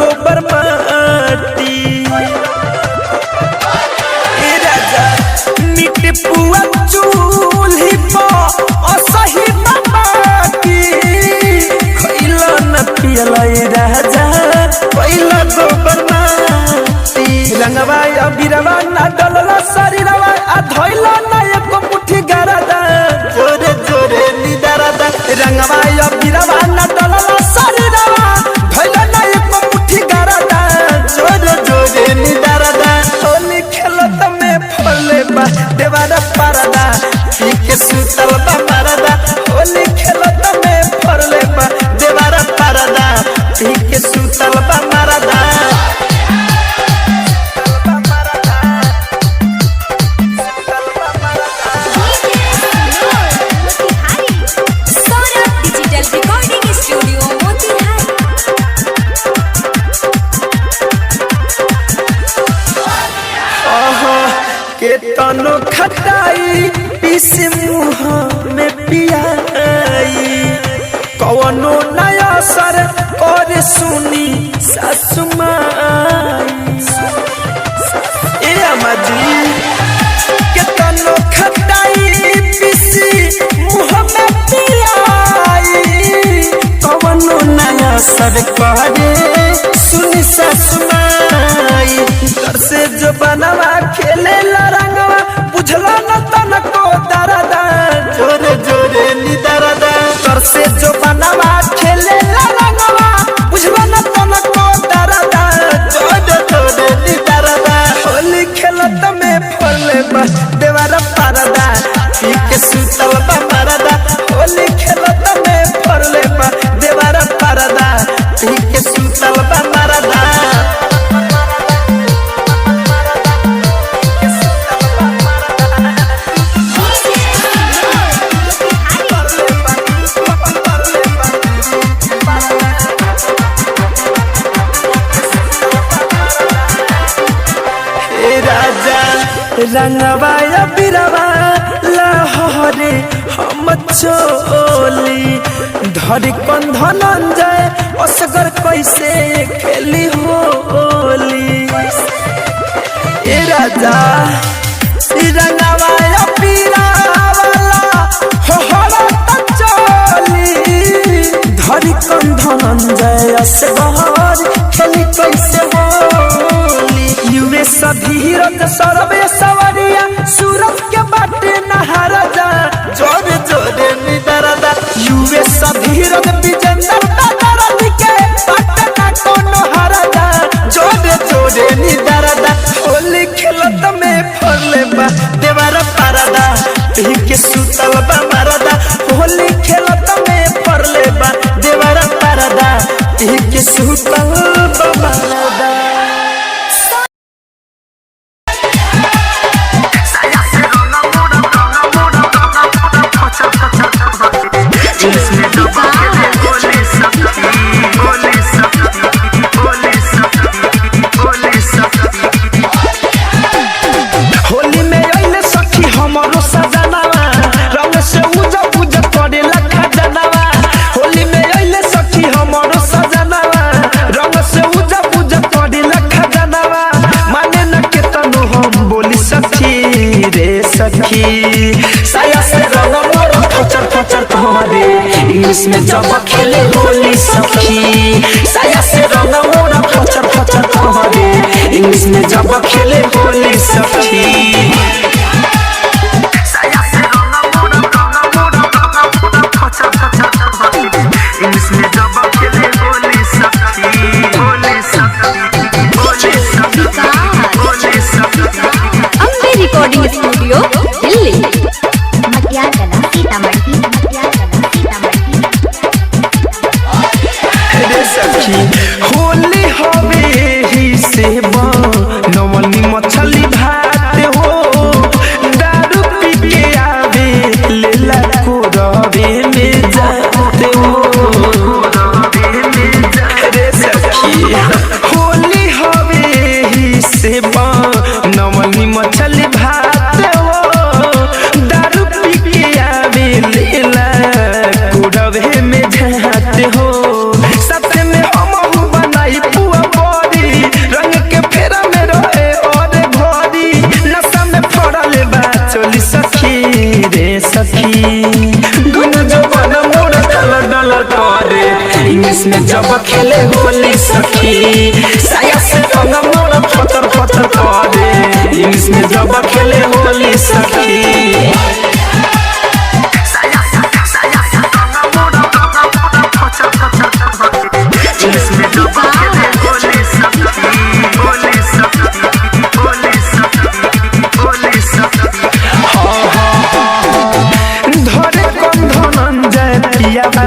गोबर माटी ए राजा मीटे पुआ चूल्ही पर सही बाकी खइलो न पियलो ए राजा कइलो गोबर माटी रंगवा बिरवा ना डलला शरीरवा आ धइला ना एको मुट्ठी गरदा जोरे जोरे निदरदा रंगवा बिरवा ना डलला शरीरवा धइला ना एको मुट्ठी गरदा जोरे जोरे निदरदा होली खेलत में फले बा देवारा परदा खटाई पीस मुँह में पियाई कवनो नया सर और सुनी सासु माई ए अम्माजी केतनो खटाई पीसी मुँह में पियाई कवनो नया सर करे सुनी सासु माई घर से जो बनवा खेले रंगवा बुझला न तनको दरदा जोरे जोरे नी दरदा घर से जो बनवा खेले रंगवा बुझला न तनको दरदा जोरे जोरे नी दरदा होली खेलत में फले बा देवारा परदा पी के सुतल बा मरदा होली खेलत में फले बा देवारा परदा पी के सुतल बा मरदा रंगवा या बिरवा लाहौरे हम चोली धरी कंधन जाए असगर कैसे खेली होली ए राजा रंगवा या बिरवा लाहौरे चोली धरी कंधन जाए असगर खेली कैसे होली युवे सधीरत सरबे सवरिया सूरत के बाटे नहार जा जोरे जोरे निदरदा युवे सधीरत विजेंद्र दादरद के बाटे ना कोनो हरा जा जोरे जोरे निदरदा होली खेलत में फरले बा देवारा परदा पी के सुतल बा मरदा होली खेलत में फरले बा देवारा परदा पी के सुतल बा मरदा होली में आइले सखी हमरो सजनावा रंग से उजा उजा करे लखा जनावा होली में आइले सखी हमरो सजनावा रंग से उजा उजा करे लखा जनावा माने न के तनु हम बोली सखी रे सखी साया से रंग मोर फचर फचर तोहरे इंग्लिश में जब खेले होली सखी साया से रंग मोर फचर फचर तोहरे इंग्लिश में जब खेले होली सखी
अम्बे रिकॉर्डिंग स्टूडियो दिल्ली मटियागला सीतामढ़ी
रे सखी होली हवे ही सेवा नवनी मछली भात हो दारू पी के आवे लेला कोरवे में जाते हो रे सखी होली हवे ही सेवा नवनी मछली भात हो दारू पी के आवे लेला कोरवे में जाते हो सत्य में हम बनाई पुआ बड़ी रंग के फेरा में रहे और भरी नशा में फड़ल बा चोली सखी रे सखी दुनु जवान मोर डलर डलर करे इंग्लिश में जब खेले होली सखी साया से रंग मोर फटर फटर करे इंग्लिश में जब खेले होली सखी धरे कंधन जय पियावा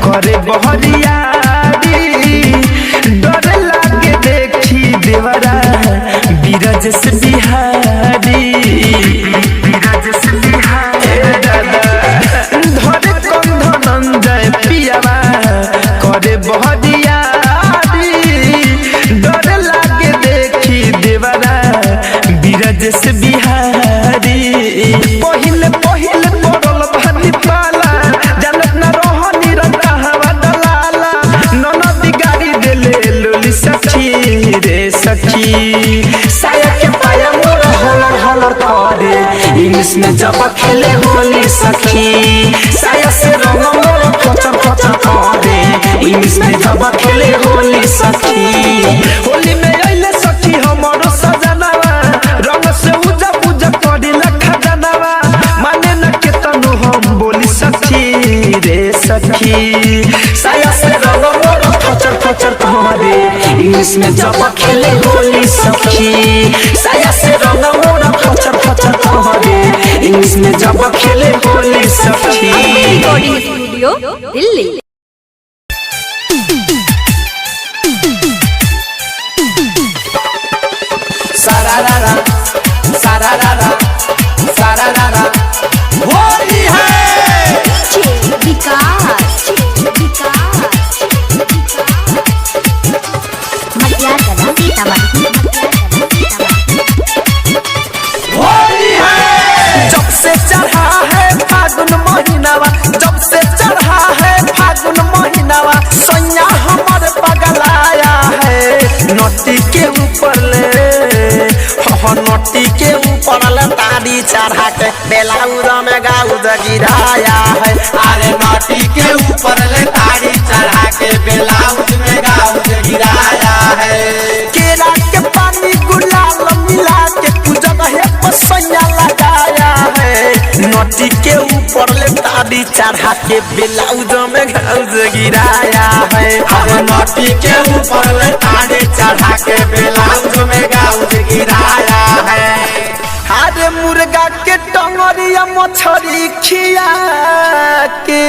करे बहरियारी डर लागे देखी देवरा बीरज से बिहारी बीरज से पहिले पहिले पड़ल भानी पाला जानत न रहनी रंगा हवा दलाला ननद गाड़ी देले लोली सखी रे सखी साया के पाया मोर हलर हलर करे इंग्लिश में जब खेले होली सखी साया से रंग मोर फचर फचर करे इंग्लिश में जब खेले होली सखी होली में आइले सखी हमरो सजनावा रंग से उजा पूजा करी लखा जनावा माने न के तनु हम बोली सखी रे सखी साया से रंग मोर फचर फचर करे इंग्लिश में जब खेले होली सखी साया से रंग मोर फचर फचर करे इंग्लिश में जब खेले होली सखी
रिकॉर्डिंग स्टूडियो दिल्ली।
सारारारा सारारारा सारारारा होली है
विकास मटियागला सीतामढ़ी
होली है जब से चढ़ा है फागुन महीनावा जब से चढ़ा है फागुन महीनावा सैया हमर पगलाया है नोटी के ऊपर ले नोटी के ऊपर ले ताड़ी चढ़ा के बेलाउज में गाउज गिराया है
अरे नोटी के ऊपर ले ताड़ी चढ़ा के ब्लाउज में गाउज गिराया है
केरा के पानी गुलाल मिला के पूजन है पसैया लगाया है नोटी के ऊपर ले ताड़ी चढ़ा के ब्लाउज में गाउज गिराया है
अरे नोटी के ऊपर ले ताड़ी चढ़ा के ब्लाउज में गाउज गिराया है
अरे मुर्गा के टंगरिया मछरी खिया के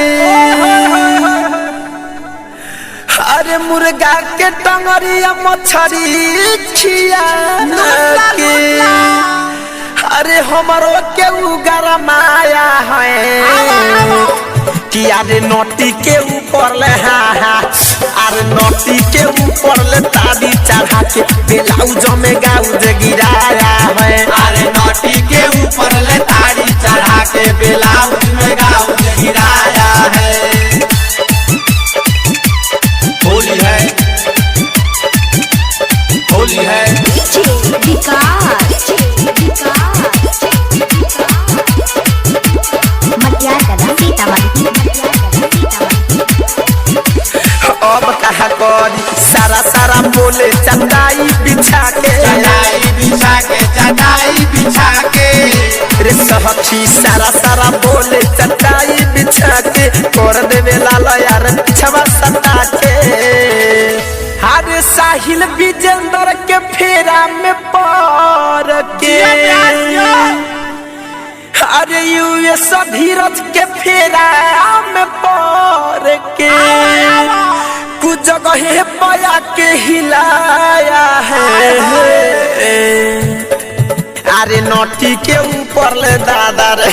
अरे मुर्गा के टंगरिया मछरी खिया के अरे हमरो के गरमाया है कि अरे नोटी के ऊपर ले अरे नोटी के ऊपर ले ताड़ी चढ़ा के ब्लाउज में गाउज गिराया है
अरे नोटी के ऊपर ले ताड़ी चढ़ा के ब्लाउज में गाउज गिराया है होली है होली है
विकास मटियागला सीतामढ़ी
अब कहा करी सारा सारा बोले चंदाई बिछा के
चटाई बिछा के चटाई बिछा के
रे सखी सारा सारा बोले चंदाई बिछा के कर देवे लाल यार पिछवा सता के हरे साहिल विजेंद्र के फेरा में पार के अरे यूएस धीरज के फेरा में पार के कुछ जगह पाया के हिलाया है अरे नोटी के ऊपर ले दादा रे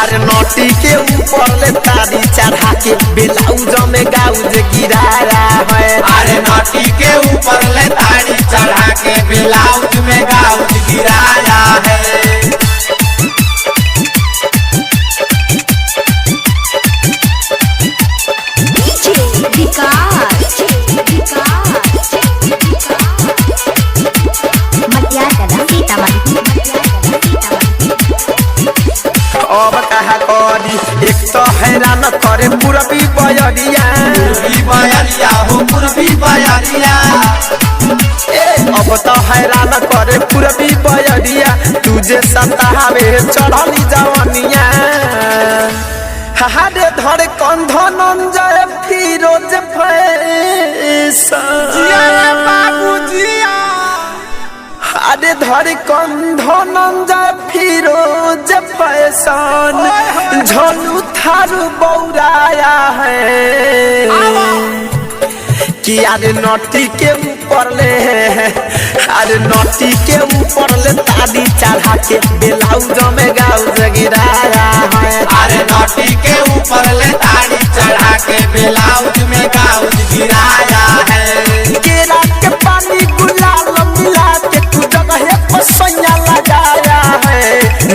अरे नोटी के ऊपर ले ताड़ी चढ़ा के ब्लाउज में गाउज गिराया है
अरे नोटी के ऊपर ले ताड़ी चढ़ा के ब्लाउज में गाउज गिराया है
विकास मटियागला सीतामढ़ी
अब कहा करी एक तो हैरान करे पूरबी बयरिया
पूर्वी बयरिया हो पूर्वी बयरिया
अब तो हैरान करे पूरबी बयरिया तुझे सतावे चढ़ली जवनिया हरे धड़ कंधनंजय फिरोज फैशन अरे धड़ कंधनंजय फिरोज फैशन झोलू थारू बौराया है कि अरे नोटी के ऊपर ले अरे नोटी के ऊपर ले ताड़ी चढ़ा के ब्लाउज में गाउज गिराया है
अरे नोटी के ऊपर ले ताड़ी चढ़ा के ब्लाउज में गाउज गिराया है
केरा के पानी गुलाल मिला के तू जगह पसैया लगाया है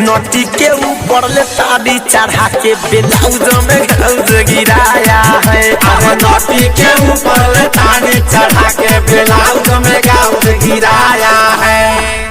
नोटी के ऊपर ऊपर ले ताड़ी चढ़ा के ब्लाउज में ग्लाउज गिराया है।
अरे नोटी के ऊपर ताड़ी चढ़ा के ब्लाउज में गाउज गिराया है।